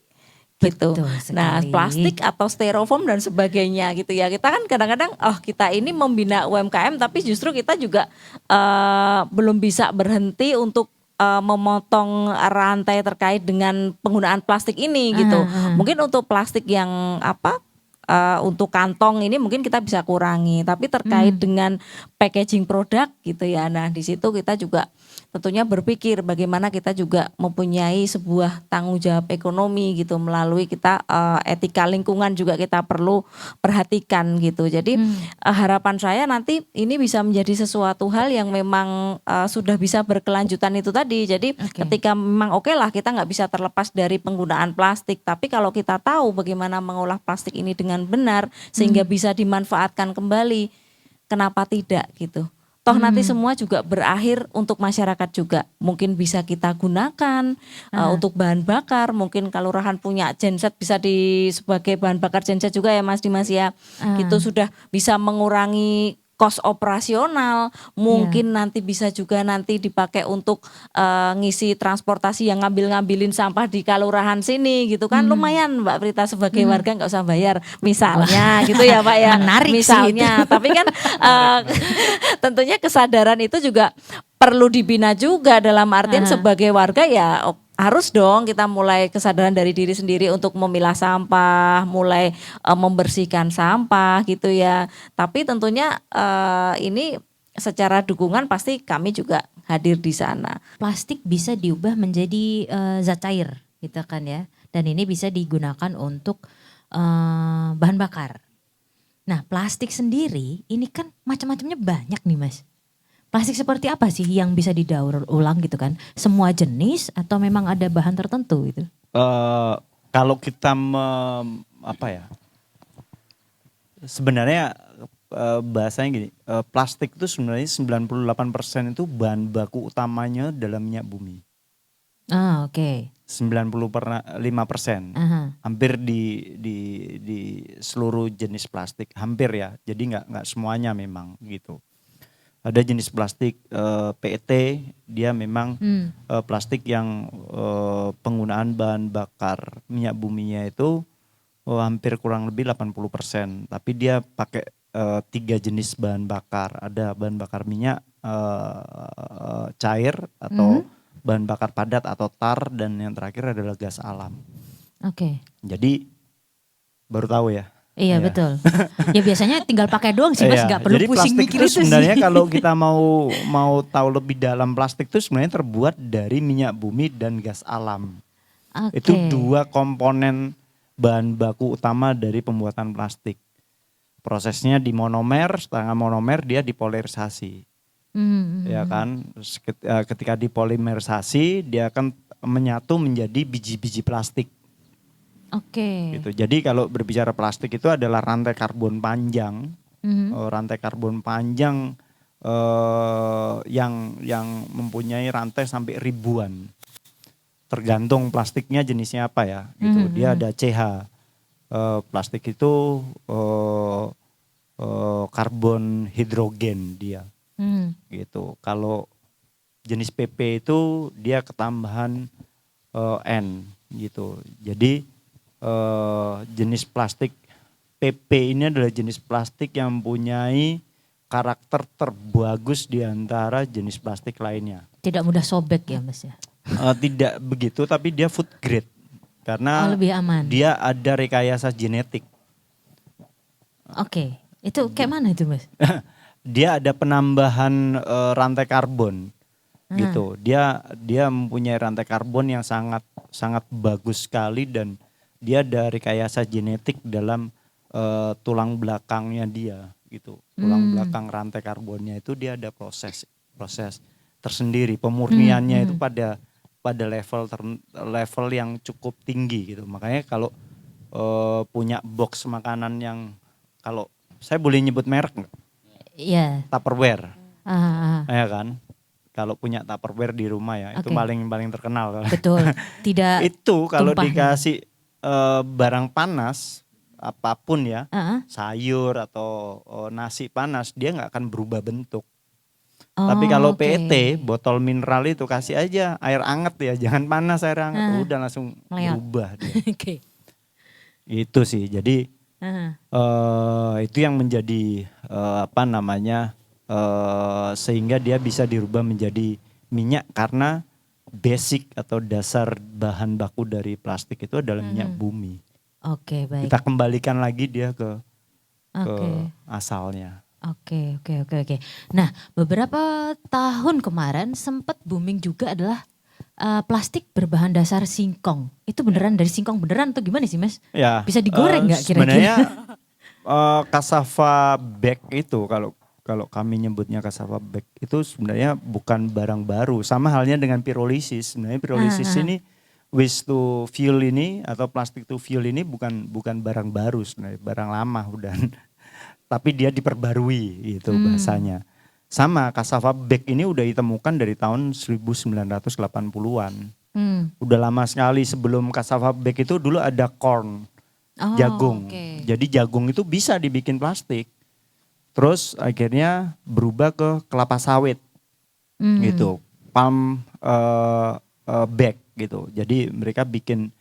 Gitu. Betul Nah, sekali. plastik atau styrofoam dan sebagainya gitu ya. Kita kan kadang-kadang kita ini membina UMKM tapi justru kita juga belum bisa berhenti untuk memotong rantai terkait dengan penggunaan plastik ini gitu. Mungkin untuk plastik yang untuk kantong ini mungkin kita bisa kurangi, tapi terkait dengan packaging produk gitu ya. Nah, di situ kita juga tentunya berpikir bagaimana kita juga mempunyai sebuah tanggung jawab ekonomi gitu, melalui kita etika lingkungan juga kita perlu perhatikan gitu. Jadi harapan saya nanti ini bisa menjadi sesuatu hal yang memang sudah bisa berkelanjutan itu tadi. Jadi ketika memang oke lah kita nggak bisa terlepas dari penggunaan plastik, tapi kalau kita tahu bagaimana mengolah plastik ini dengan benar sehingga bisa dimanfaatkan kembali, kenapa tidak gitu. Toh nanti semua juga berakhir untuk masyarakat juga. Mungkin bisa kita gunakan untuk bahan bakar. Mungkin kelurahan punya genset bisa sebagai bahan bakar genset juga ya Mas Dimas ya. Gitu sudah bisa mengurangi kos operasional. Mungkin nanti bisa juga nanti dipakai untuk ngisi transportasi yang ngambilin sampah di kelurahan sini gitu kan. Lumayan Mbak Prita sebagai warga nggak usah bayar misalnya gitu ya Pak ya. Menarik misalnya. Tapi kan tentunya kesadaran itu juga perlu dibina juga dalam artian sebagai warga ya harus dong kita mulai kesadaran dari diri sendiri untuk memilah sampah, mulai membersihkan sampah gitu ya. Tapi tentunya ini secara dukungan pasti kami juga hadir di sana. Plastik bisa diubah menjadi zat cair gitu kan ya. Dan ini bisa digunakan untuk bahan bakar. Nah, plastik sendiri ini kan macam-macamnya banyak nih Mas. Plastik seperti apa sih yang bisa didaur ulang gitu kan? Semua jenis atau memang ada bahan tertentu gitu? Kalau kita sebenarnya bahasanya gini, plastik itu sebenarnya 98% itu bahan baku utamanya dalam minyak bumi. Oke. 95%. Hampir di seluruh jenis plastik, hampir ya. Jadi nggak semuanya memang gitu. Ada jenis plastik PET, dia memang plastik yang penggunaan bahan bakar minyak buminya itu hampir kurang lebih 80%. Tapi dia pakai 3 jenis bahan bakar. Ada bahan bakar minyak cair atau bahan bakar padat atau tar, dan yang terakhir adalah gas alam. Oke. Jadi baru tahu ya. Iya betul. Ya biasanya tinggal pakai doang sih Mas, nggak perlu jadi pusing plastik mikir itu itu sebenarnya sih. kalau kita mau tahu lebih dalam, plastik itu sebenarnya terbuat dari minyak bumi dan gas alam. Itu 2 komponen bahan baku utama dari pembuatan plastik. Prosesnya di monomer, setengah monomer dia dipolimerisasi. Ya kan, ketika dipolimerisasi dia akan menyatu menjadi biji-biji plastik. Gitu. Jadi kalau berbicara plastik itu adalah rantai karbon panjang, rantai karbon panjang yang mempunyai rantai sampai ribuan, tergantung plastiknya jenisnya apa ya. Gitu. Dia ada CH, plastik itu karbon hidrogen dia, gitu. Kalau jenis PP itu dia ketambahan N, gitu. Jadi jenis plastik PP ini adalah jenis plastik yang mempunyai karakter terbagus di antara jenis plastik lainnya. Tidak mudah sobek ya Mas ya? Tidak begitu, tapi dia food grade. Karena lebih aman. Dia ada rekayasa genetik. Oke, itu kayak mana itu Mas? Dia ada penambahan rantai karbon. Gitu. Dia mempunyai rantai karbon yang sangat bagus sekali, dan dia ada rekayasa genetik dalam tulang belakangnya dia gitu. Tulang belakang rantai karbonnya itu dia ada proses tersendiri. Pemurniannya itu pada level yang cukup tinggi gitu. Makanya kalau punya box makanan yang, kalau saya boleh nyebut merek nggak? Iya. Tupperware. Ya kan? kalau punya Tupperware di rumah ya, itu Oke. paling terkenal. Betul. Tidak Itu kalau tumpah ya. dikasih barang panas apapun ya, Heeh. sayur atau nasi panas, dia nggak akan berubah bentuk. Oh, Tapi kalau oke. PET botol mineral itu kasih aja air anget ya, jangan panas air anget, udah langsung Meleot. berubah dia. Oke. Itu sih. Jadi Heeh. itu yang menjadi sehingga dia bisa dirubah menjadi minyak karena basic atau dasar bahan baku dari plastik itu adalah minyak bumi. Oke, baik. Kita kembalikan lagi dia ke Oke. asalnya. Oke. Nah, beberapa tahun kemarin sempat booming juga adalah plastik berbahan dasar singkong. Itu beneran dari singkong beneran atau gimana sih, Mas? Ya. Bisa digoreng nggak kira-kira? Sebenarnya cassava bag itu kalau kami nyebutnya cassava bag itu sebenarnya bukan barang baru. Sama halnya dengan pirolisis. Sebenarnya pirolisis ini waste to fuel ini atau plastic to fuel ini bukan barang baru sebenarnya, barang lama udah. Tapi dia diperbarui gitu bahasanya. Sama cassava bag ini udah ditemukan dari tahun 1980-an. Udah lama sekali. Sebelum cassava bag itu dulu ada corn, jagung. Oke. Jadi jagung itu bisa dibikin plastik. Terus akhirnya berubah ke kelapa sawit gitu, palm bag gitu. Jadi mereka bikin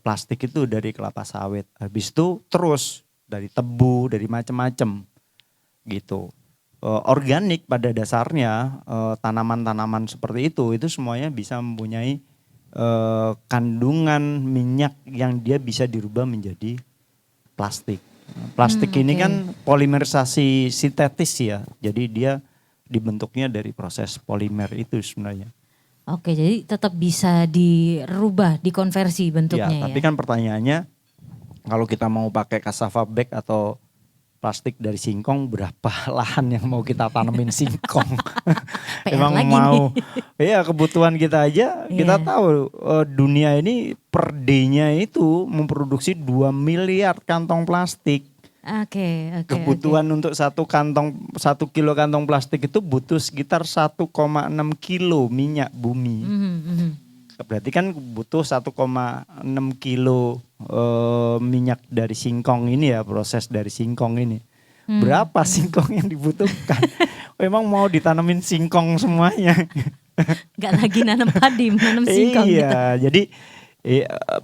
plastik itu dari kelapa sawit. Habis itu terus dari tebu, dari macam-macam gitu. Organik pada dasarnya tanaman-tanaman seperti itu semuanya bisa mempunyai kandungan minyak yang dia bisa dirubah menjadi plastik. Plastik ini kan polimerisasi sintetis ya, jadi dia dibentuknya dari proses polimer itu sebenarnya. Oke, jadi tetap bisa dirubah, dikonversi bentuknya ya. Tapi kan pertanyaannya, kalau kita mau pakai cassava bag atau plastik dari singkong, berapa lahan yang mau kita tanemin singkong? Emang lagi mau, ya kebutuhan kita aja, kita tahu dunia ini per day-nya itu memproduksi 2 miliar kantong plastik. Oke. Kebutuhan untuk 1 kilo kantong plastik itu butuh sekitar 1,6 kilo minyak bumi. Berarti kan butuh 1,6 kilo minyak dari singkong ini ya, proses dari singkong ini. Berapa singkong yang dibutuhkan? Emang mau ditanamin singkong semuanya? Gak lagi nanam padi, nanam singkong gitu. Iya, jadi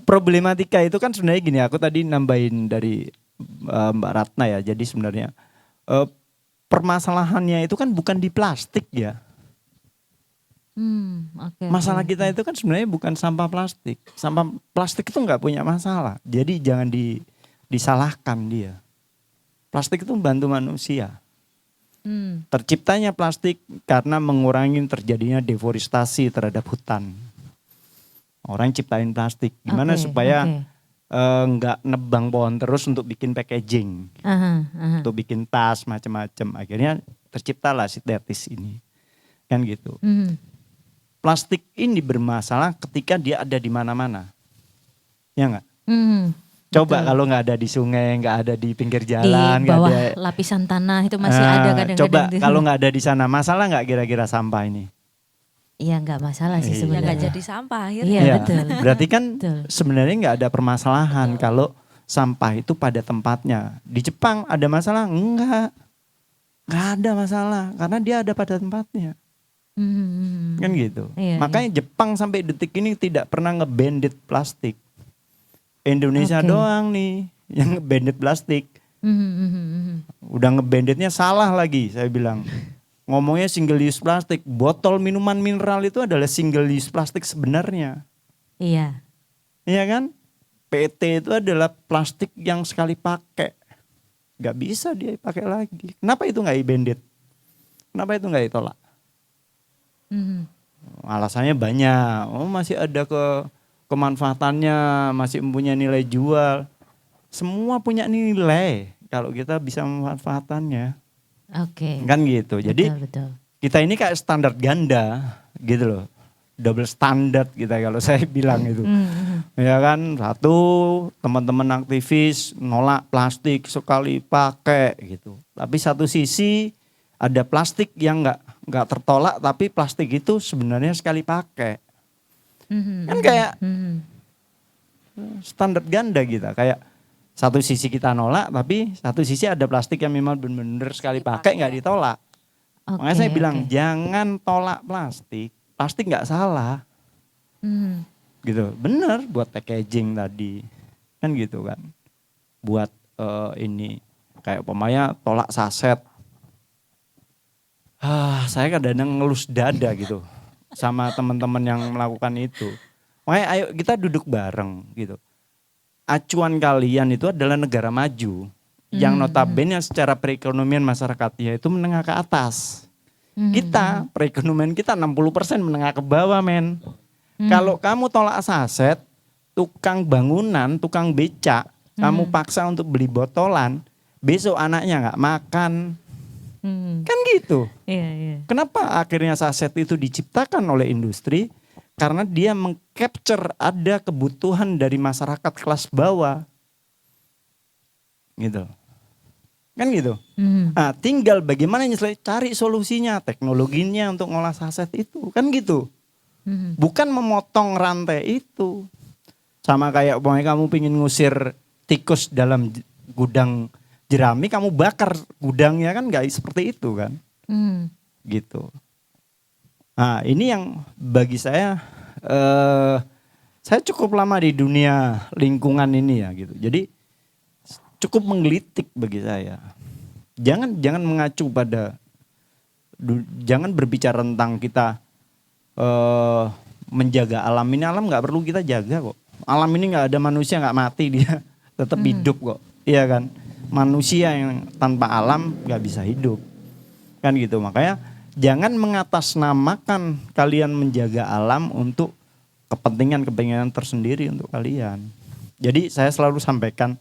problematika itu kan sebenarnya gini, aku tadi nambahin dari Mbak Ratna ya. Jadi sebenarnya permasalahannya itu kan bukan di plastik ya. Masalah kita itu kan sebenarnya bukan sampah plastik. Sampah plastik itu nggak punya masalah. Jadi jangan disalahkan dia. Plastik itu membantu manusia. Terciptanya plastik karena mengurangi terjadinya deforestasi terhadap hutan. Orang ciptain plastik. Gimana supaya nggak nebang pohon terus untuk bikin packaging, untuk bikin tas macam-macam. Akhirnya terciptalah sintetis ini, kan gitu. Plastik ini bermasalah ketika dia ada di mana-mana, ya nggak? Coba kalau nggak ada di sungai, nggak ada di pinggir jalan, di bawah nggak ada lapisan tanah itu masih ada kadang-kadang. Coba kalau nggak ada di sana, masalah nggak kira-kira sampah ini? Iya nggak masalah sih Ya sebenarnya. nggak jadi sampah akhirnya. Iya Ya, betul. berarti kan Betul. sebenarnya nggak ada permasalahan kalau sampah itu pada tempatnya. Di Jepang ada masalah? Nggak ada masalah karena dia ada pada tempatnya. Kan gitu. Iya, Makanya Jepang sampai detik ini tidak pernah ngebandit plastik. Indonesia Oke. doang nih yang ngebandit plastik. Udah ngebanditnya salah lagi saya bilang. Ngomongnya single use plastik, botol minuman mineral itu adalah single use plastik sebenarnya. Iya. Iya kan? PET itu adalah plastik yang sekali pakai. Gak bisa dia pakai lagi. Kenapa itu gak i-bandit? Kenapa itu gak ditolak? Alasannya banyak. Oh masih ada kemanfaatannya, masih mempunyai nilai jual. Semua punya nilai kalau kita bisa memanfaatannya. Oke. Kan gitu. Jadi Betul. kita ini kayak standar ganda gitu loh. Double standard kita kalau saya bilang itu. Ya kan, satu teman-teman aktivis nolak plastik sekali pakai gitu. Tapi satu sisi ada plastik yang nggak tertolak, tapi plastik itu sebenarnya sekali pakai. Kan kayak standar ganda gitu. Kayak satu sisi kita nolak, tapi satu sisi ada plastik yang memang benar-benar sekali pakai nggak ditolak. Makanya saya bilang jangan tolak plastik. Plastik nggak salah. Gitu. Bener buat packaging tadi. Kan gitu kan. Buat ini kayak umpamanya tolak saset. Saya kadang-kadang ngelus dada gitu sama teman-teman yang melakukan itu. Makanya ayo kita duduk bareng gitu. Acuan kalian itu adalah negara maju yang notabene secara perekonomian masyarakatnya itu menengah ke atas. Kita perekonomian kita 60% menengah ke bawah, men. Kalau kamu tolak saset, tukang bangunan, tukang becak, kamu paksa untuk beli botolan, besok anaknya nggak makan. Kan gitu. Kenapa akhirnya saset itu diciptakan oleh industri? Karena dia mengcapture ada kebutuhan dari masyarakat kelas bawah. Gitu. Kan gitu. Nah, tinggal bagaimana cari solusinya, teknologinya untuk ngolah saset itu. Kan gitu. Bukan memotong rantai itu. Sama kayak kamu pingin ngusir tikus dalam gudang jerami, kamu bakar gudangnya, kan gak seperti itu kan. Gitu. Nah ini yang bagi saya cukup lama di dunia lingkungan ini ya gitu. Jadi cukup menggelitik bagi saya. Jangan mengacu pada, jangan berbicara tentang kita menjaga alam ini. Alam nggak perlu kita jaga kok. Alam ini nggak ada manusia nggak mati, dia tetap hidup kok. Iya kan? Manusia yang tanpa alam nggak bisa hidup. Kan gitu. Makanya jangan mengatasnamakan kalian menjaga alam untuk kepentingan tersendiri untuk kalian. Jadi saya selalu sampaikan,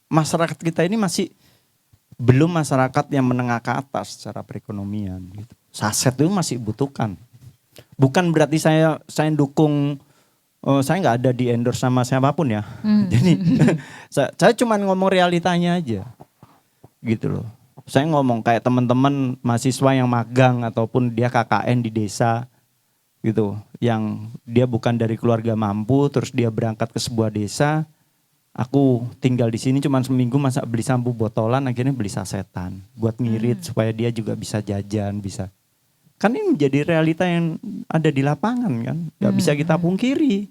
masyarakat kita ini masih belum masyarakat yang menengah ke atas secara perekonomian. Gitu. Saset itu masih butuhkan. Bukan berarti saya dukung, saya nggak ada di endorse sama siapapun ya. Jadi saya cuma ngomong realitanya aja, gitu loh. Saya ngomong kayak teman-teman mahasiswa yang magang ataupun dia KKN di desa gitu, yang dia bukan dari keluarga mampu, terus dia berangkat ke sebuah desa. Aku tinggal di sini cuma seminggu, masa beli sampo botolan, akhirnya beli sasetan buat ngirit supaya dia juga bisa jajan, bisa. Kan ini menjadi realita yang ada di lapangan kan, nggak bisa kita pungkiri,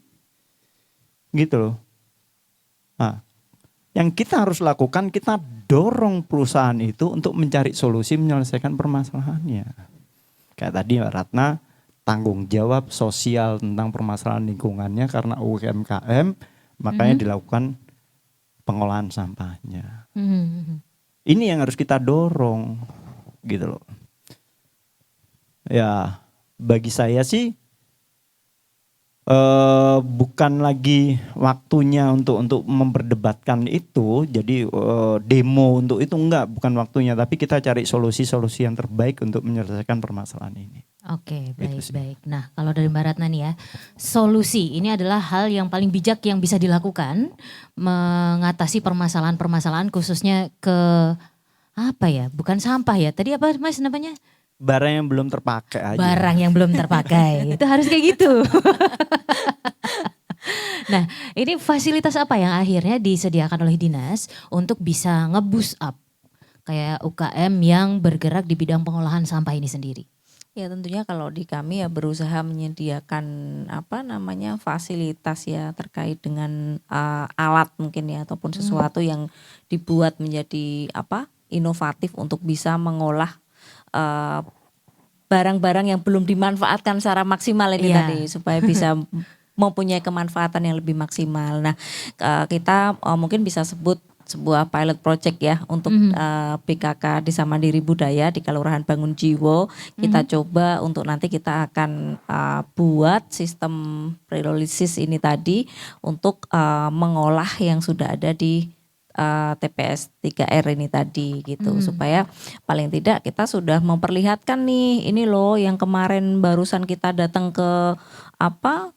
gitu loh. Nah, yang kita harus lakukan, kita dorong perusahaan itu untuk mencari solusi menyelesaikan permasalahannya. Kayak tadi Mbak Ratna, tanggung jawab sosial tentang permasalahan lingkungannya karena UMKM, makanya dilakukan pengolahan sampahnya. Ini yang harus kita dorong, gitu loh. Ya, bagi saya sih bukan lagi waktunya untuk memperdebatkan itu, jadi demo untuk itu enggak, bukan waktunya, tapi kita cari solusi-solusi yang terbaik untuk menyelesaikan permasalahan ini. Oke, baik. Nah, kalau dari Mbak Ratna nih ya, solusi ini adalah hal yang paling bijak yang bisa dilakukan mengatasi permasalahan-permasalahan khususnya ke apa ya? Bukan sampah ya. Tadi apa Mas namanya? Barang yang belum terpakai aja. Barang yang belum terpakai. Itu harus kayak gitu. Nah, ini fasilitas apa yang akhirnya disediakan oleh dinas untuk bisa nge-boost up kayak UKM yang bergerak di bidang pengolahan sampah ini sendiri? Ya tentunya kalau di kami ya berusaha menyediakan fasilitas ya terkait dengan alat mungkin ya ataupun sesuatu yang dibuat menjadi inovatif untuk bisa mengolah barang-barang yang belum dimanfaatkan secara maksimal ini tadi supaya bisa mempunyai kemanfaatan yang lebih maksimal. Nah, kita mungkin bisa sebut sebuah pilot project ya untuk PKK Desa Mandiri Budaya di Kelurahan Bangunjiwo. Kita coba untuk nanti kita akan buat sistem pirolisis ini tadi untuk mengolah yang sudah ada di TPS 3R ini tadi gitu, supaya paling tidak kita sudah memperlihatkan nih, ini loh yang kemarin barusan kita datang ke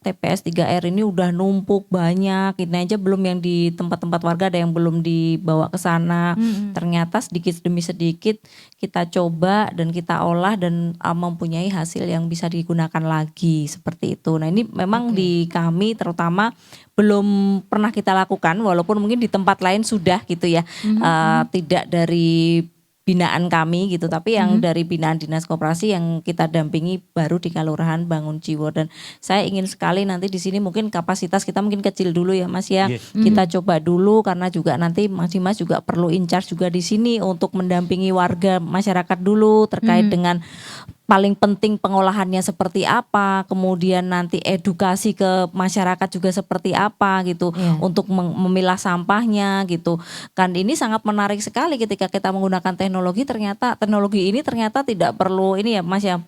TPS 3R ini udah numpuk banyak, ini aja belum yang di tempat-tempat warga ada yang belum dibawa ke sana. Ternyata sedikit demi sedikit kita coba dan kita olah dan mempunyai hasil yang bisa digunakan lagi seperti itu. Nah ini memang di kami terutama belum pernah kita lakukan, walaupun mungkin di tempat lain sudah gitu ya, tidak dari binaan kami gitu, tapi yang dari binaan dinas koperasi yang kita dampingi baru di Kelurahan Bangun Jiwo. Dan saya ingin sekali nanti di sini mungkin kapasitas kita mungkin kecil dulu ya Mas ya, kita coba dulu karena juga nanti Mas Dimas juga perlu in charge juga di sini untuk mendampingi warga masyarakat dulu terkait dengan paling penting pengolahannya seperti apa, kemudian nanti edukasi ke masyarakat juga seperti apa gitu, untuk memilah sampahnya gitu. Kan ini sangat menarik sekali ketika kita menggunakan teknologi ini ternyata tidak perlu ini ya Mas ya,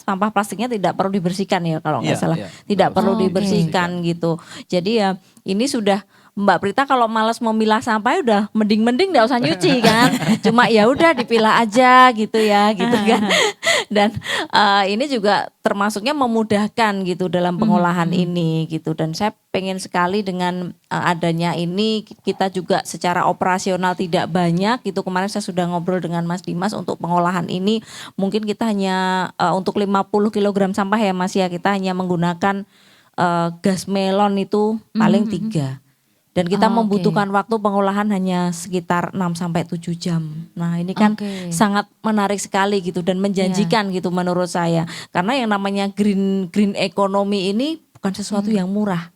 sampah plastiknya tidak perlu dibersihkan ya kalau nggak salah, tidak perlu dibersihkan gitu. Jadi ya ini sudah Mbak Prita kalau malas memilah sampah udah mending enggak usah nyuci kan. Cuma ya udah dipilah aja gitu ya gitu kan. Dan ini juga termasuknya memudahkan gitu dalam pengolahan ini gitu. Dan saya pengen sekali dengan adanya ini kita juga secara operasional tidak banyak gitu. Kemarin saya sudah ngobrol dengan Mas Dimas untuk pengolahan ini mungkin kita hanya untuk 50 kg sampah ya Mas ya, kita hanya menggunakan gas melon itu paling 3. Dan kita membutuhkan waktu pengolahan hanya sekitar 6-7 jam. Nah ini kan sangat menarik sekali gitu dan menjanjikan gitu menurut saya. Karena yang namanya green economy ini bukan sesuatu yang murah.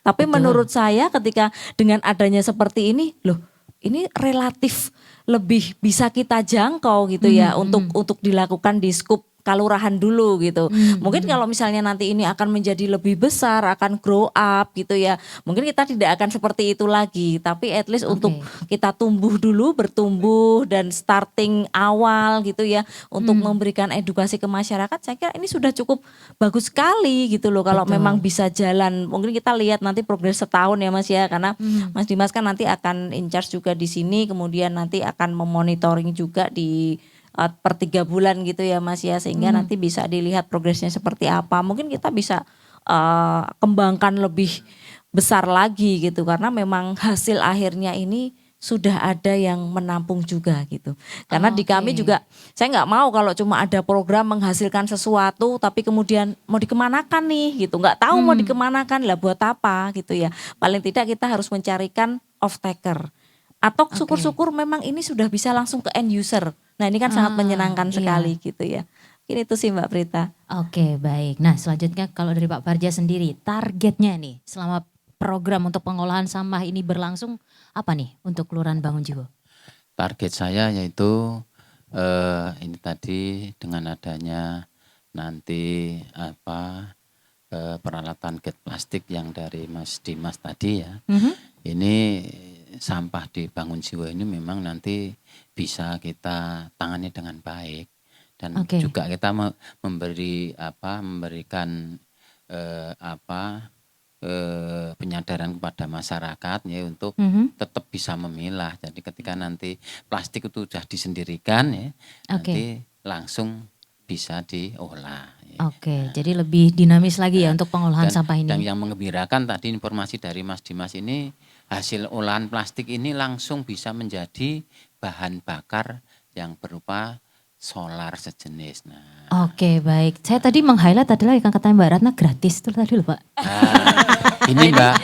Tapi menurut saya ketika dengan adanya seperti ini, loh ini relatif lebih bisa kita jangkau gitu ya untuk dilakukan di skup kelurahan dulu gitu. Mungkin kalau misalnya nanti ini akan menjadi lebih besar, akan grow up gitu ya. Mungkin kita tidak akan seperti itu lagi, tapi at least untuk kita tumbuh dulu, bertumbuh dan starting awal gitu ya untuk memberikan edukasi ke masyarakat. Saya kira ini sudah cukup bagus sekali gitu loh kalau memang bisa jalan. Mungkin kita lihat nanti progres setahun ya Mas ya, karena Mas Dimas kan nanti akan in charge juga di sini, kemudian nanti akan memonitoring juga di per 3 bulan gitu ya Mas ya, sehingga nanti bisa dilihat progresnya seperti apa. Mungkin kita bisa kembangkan lebih besar lagi gitu, karena memang hasil akhirnya ini sudah ada yang menampung juga gitu. Karena di kami juga saya nggak mau kalau cuma ada program menghasilkan sesuatu tapi kemudian mau dikemanakan nih gitu, nggak tahu mau dikemanakan lah buat apa gitu ya. Paling tidak kita harus mencarikan off taker. Atau syukur-syukur memang ini sudah bisa langsung ke end user. Nah ini kan sangat menyenangkan sekali gitu ya. Mungkin itu sih Mbak Prita. Oke baik. Nah selanjutnya kalau dari Pak Parja sendiri, targetnya nih selama program untuk pengolahan sampah ini berlangsung apa nih untuk Kelurahan Bangun Jiwo? Target saya yaitu ini tadi dengan adanya nanti peralatan gate plastik yang dari Mas Dimas tadi ya. Ini sampah di Bangun Jiwo ini memang nanti bisa kita tangani dengan baik dan juga kita memberikan penyadaran kepada masyarakat ya untuk tetap bisa memilah. Jadi ketika nanti plastik itu sudah disendirikan ya, nanti langsung bisa diolah. Ya. Jadi lebih dinamis lagi ya untuk pengolahan sampah ini. Dan yang menggembirakan tadi informasi dari Mas Dimas ini, hasil olahan plastik ini langsung bisa menjadi bahan bakar yang berupa solar sejenis. Nah. Oke baik, saya tadi meng-highlight adalah yang katanya Mbak Ratna gratis itu tadi loh Pak. Ini Mbak.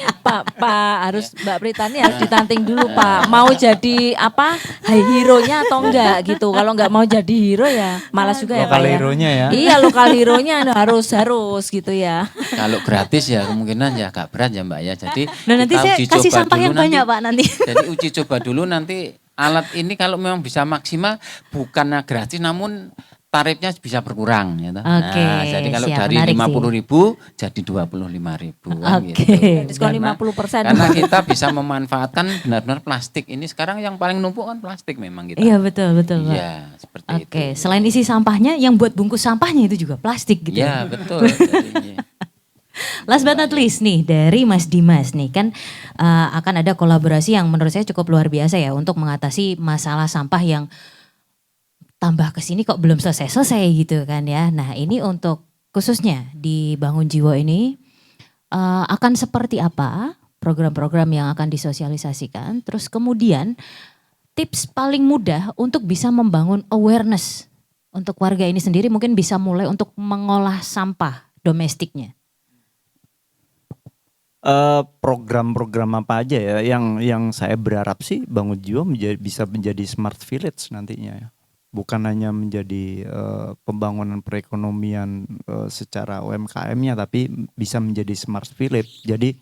Pak harus Mbak Prita ini harus ditanting dulu Pak. Mau jadi high hero-nya atau enggak gitu. Kalau enggak mau jadi hero ya malas juga ya Pak. Lokal hero-nya ya. Iya lokal hero-nya harus gitu ya. Kalau gratis ya kemungkinan ya agak berat ya Mbak ya. Jadi nanti saya kasih sampah yang banyak Pak nanti. Jadi uji coba dulu nanti alat ini kalau memang bisa maksimal bukannya gratis namun tarifnya bisa berkurang gitu. Nah, jadi kalau dari 50.000 jadi 25.000 kan gitu. Diskon 50%. Karena kita bisa memanfaatkan benar-benar plastik. Ini sekarang yang paling numpuk kan plastik memang gitu. Iya betul Pak. Iya, seperti itu. Selain isi sampahnya yang buat bungkus sampahnya itu juga plastik gitu. Iya, betul. Jadinya. Last but not least nih dari Mas Dimas nih kan akan ada kolaborasi yang menurut saya cukup luar biasa ya untuk mengatasi masalah sampah yang tambah kesini kok belum selesai gitu kan ya. Nah ini untuk khususnya di Bangun Jiwo ini akan seperti apa program-program yang akan disosialisasikan. Terus kemudian tips paling mudah untuk bisa membangun awareness untuk warga ini sendiri mungkin bisa mulai untuk mengolah sampah domestiknya. Program-program apa aja ya yang saya berharap sih Bangun Jiwo bisa menjadi smart village nantinya ya. Bukan hanya menjadi pembangunan perekonomian secara UMKM-nya tapi bisa menjadi smart village. Jadi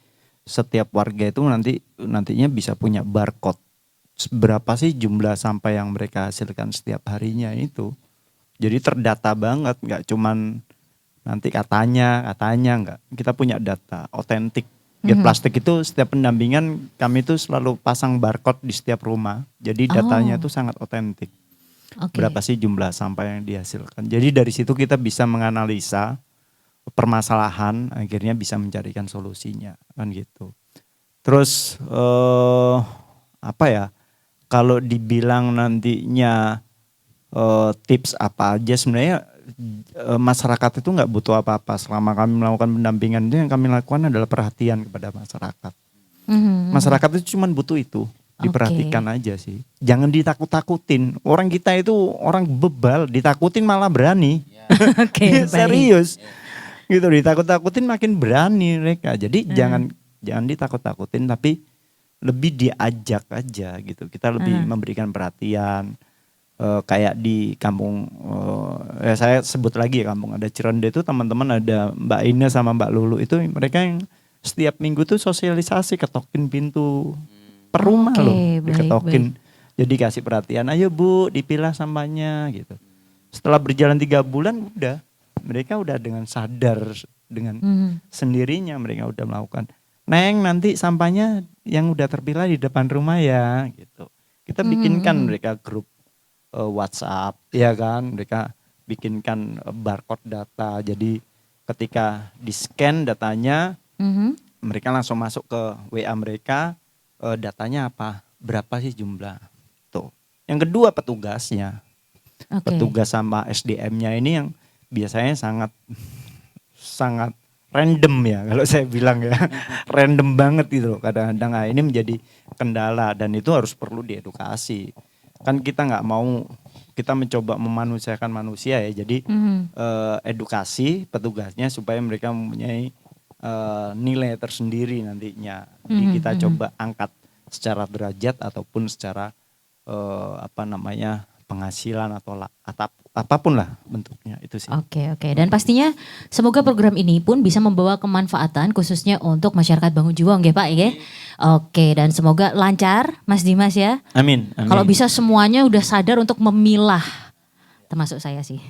setiap warga itu nantinya bisa punya barcode. Berapa sih jumlah sampah yang mereka hasilkan setiap harinya itu. Jadi terdata banget, nggak cuman nanti katanya nggak. Kita punya data otentik. Get Plastik itu setiap pendampingan kami itu selalu pasang barcode di setiap rumah. Jadi datanya itu sangat otentik. Okay. Berapa sih jumlah sampah yang dihasilkan. Jadi dari situ kita bisa menganalisa permasalahan, akhirnya bisa mencarikan solusinya kan gitu. Terus apa ya? Kalau dibilang nantinya tips apa aja sebenarnya masyarakat itu nggak butuh apa-apa. Selama kami melakukan pendampingan itu yang kami lakukan adalah perhatian kepada masyarakat. Masyarakat itu cuma butuh itu, diperhatikan aja sih. Jangan ditakut-takutin. Orang kita itu orang bebal, ditakutin malah berani. Serius. Gitu, ditakut-takutin makin berani mereka. Jadi jangan ditakut-takutin tapi lebih diajak aja gitu. Kita lebih memberikan perhatian. Kayak di kampung saya sebut lagi ya kampung ada Cironde itu teman-teman ada Mbak Ina sama Mbak Lulu itu mereka yang setiap minggu tuh sosialisasi ketokin pintu per rumah loh diketokin. Jadi kasih perhatian, ayo Bu dipilah sampahnya gitu. Setelah berjalan 3 bulan udah mereka udah dengan sadar dengan sendirinya mereka udah melakukan. Neng nanti sampahnya yang udah terpilah di depan rumah ya gitu. Kita bikinkan mereka grup WhatsApp ya kan, mereka bikinkan barcode data. Jadi ketika di scan datanya mereka langsung masuk ke WA mereka, datanya apa, berapa sih jumlah tuh. Yang kedua petugasnya, petugas sama SDM-nya ini yang biasanya sangat random ya kalau saya bilang ya, random banget gitu loh kadang-kadang. Nah, ini menjadi kendala dan itu harus perlu diedukasi. Kan kita nggak mau, kita mencoba memanusiakan manusia ya. Jadi edukasi petugasnya supaya mereka mempunyai nilai tersendiri nantinya. Jadi kita coba angkat secara derajat ataupun secara penghasilan atau apapun lah bentuknya itu sih. Oke. Dan pastinya semoga program ini pun bisa membawa kemanfaatan khususnya untuk masyarakat Bangun Jiwo nggih Pak ya. Oke, dan semoga lancar Mas Dimas ya. Amin. Kalau bisa semuanya udah sadar untuk memilah. Termasuk saya sih.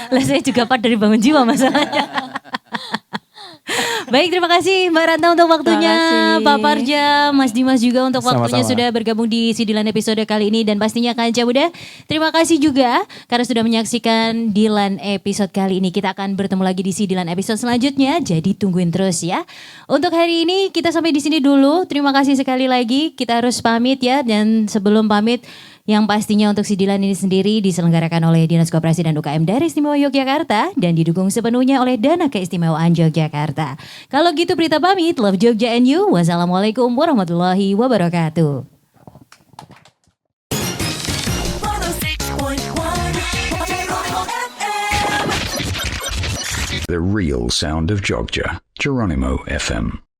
Lah saya juga Pak dari Bangun Jiwo masalahnya. Baik, terima kasih Mbak Ratna untuk waktunya, Pak Parja, Mas Dimas juga untuk waktunya sudah bergabung di Sidilan episode kali ini dan pastinya Kanca Muda. Terima kasih juga karena sudah menyaksikan Dilan episode kali ini. Kita akan bertemu lagi di Sidilan episode selanjutnya, jadi tungguin terus ya. Untuk hari ini kita sampai di sini dulu. Terima kasih sekali lagi. Kita harus pamit ya, dan sebelum pamit yang pastinya untuk Sidilan ini sendiri diselenggarakan oleh Dinas Koperasi dan UKM Daerah Istimewa Yogyakarta dan didukung sepenuhnya oleh Dana Keistimewaan Yogyakarta. Kalau gitu Prita pamit, love Jogja and you. Wassalamualaikum warahmatullahi wabarakatuh. The real sound of Jogja, Geronimo FM.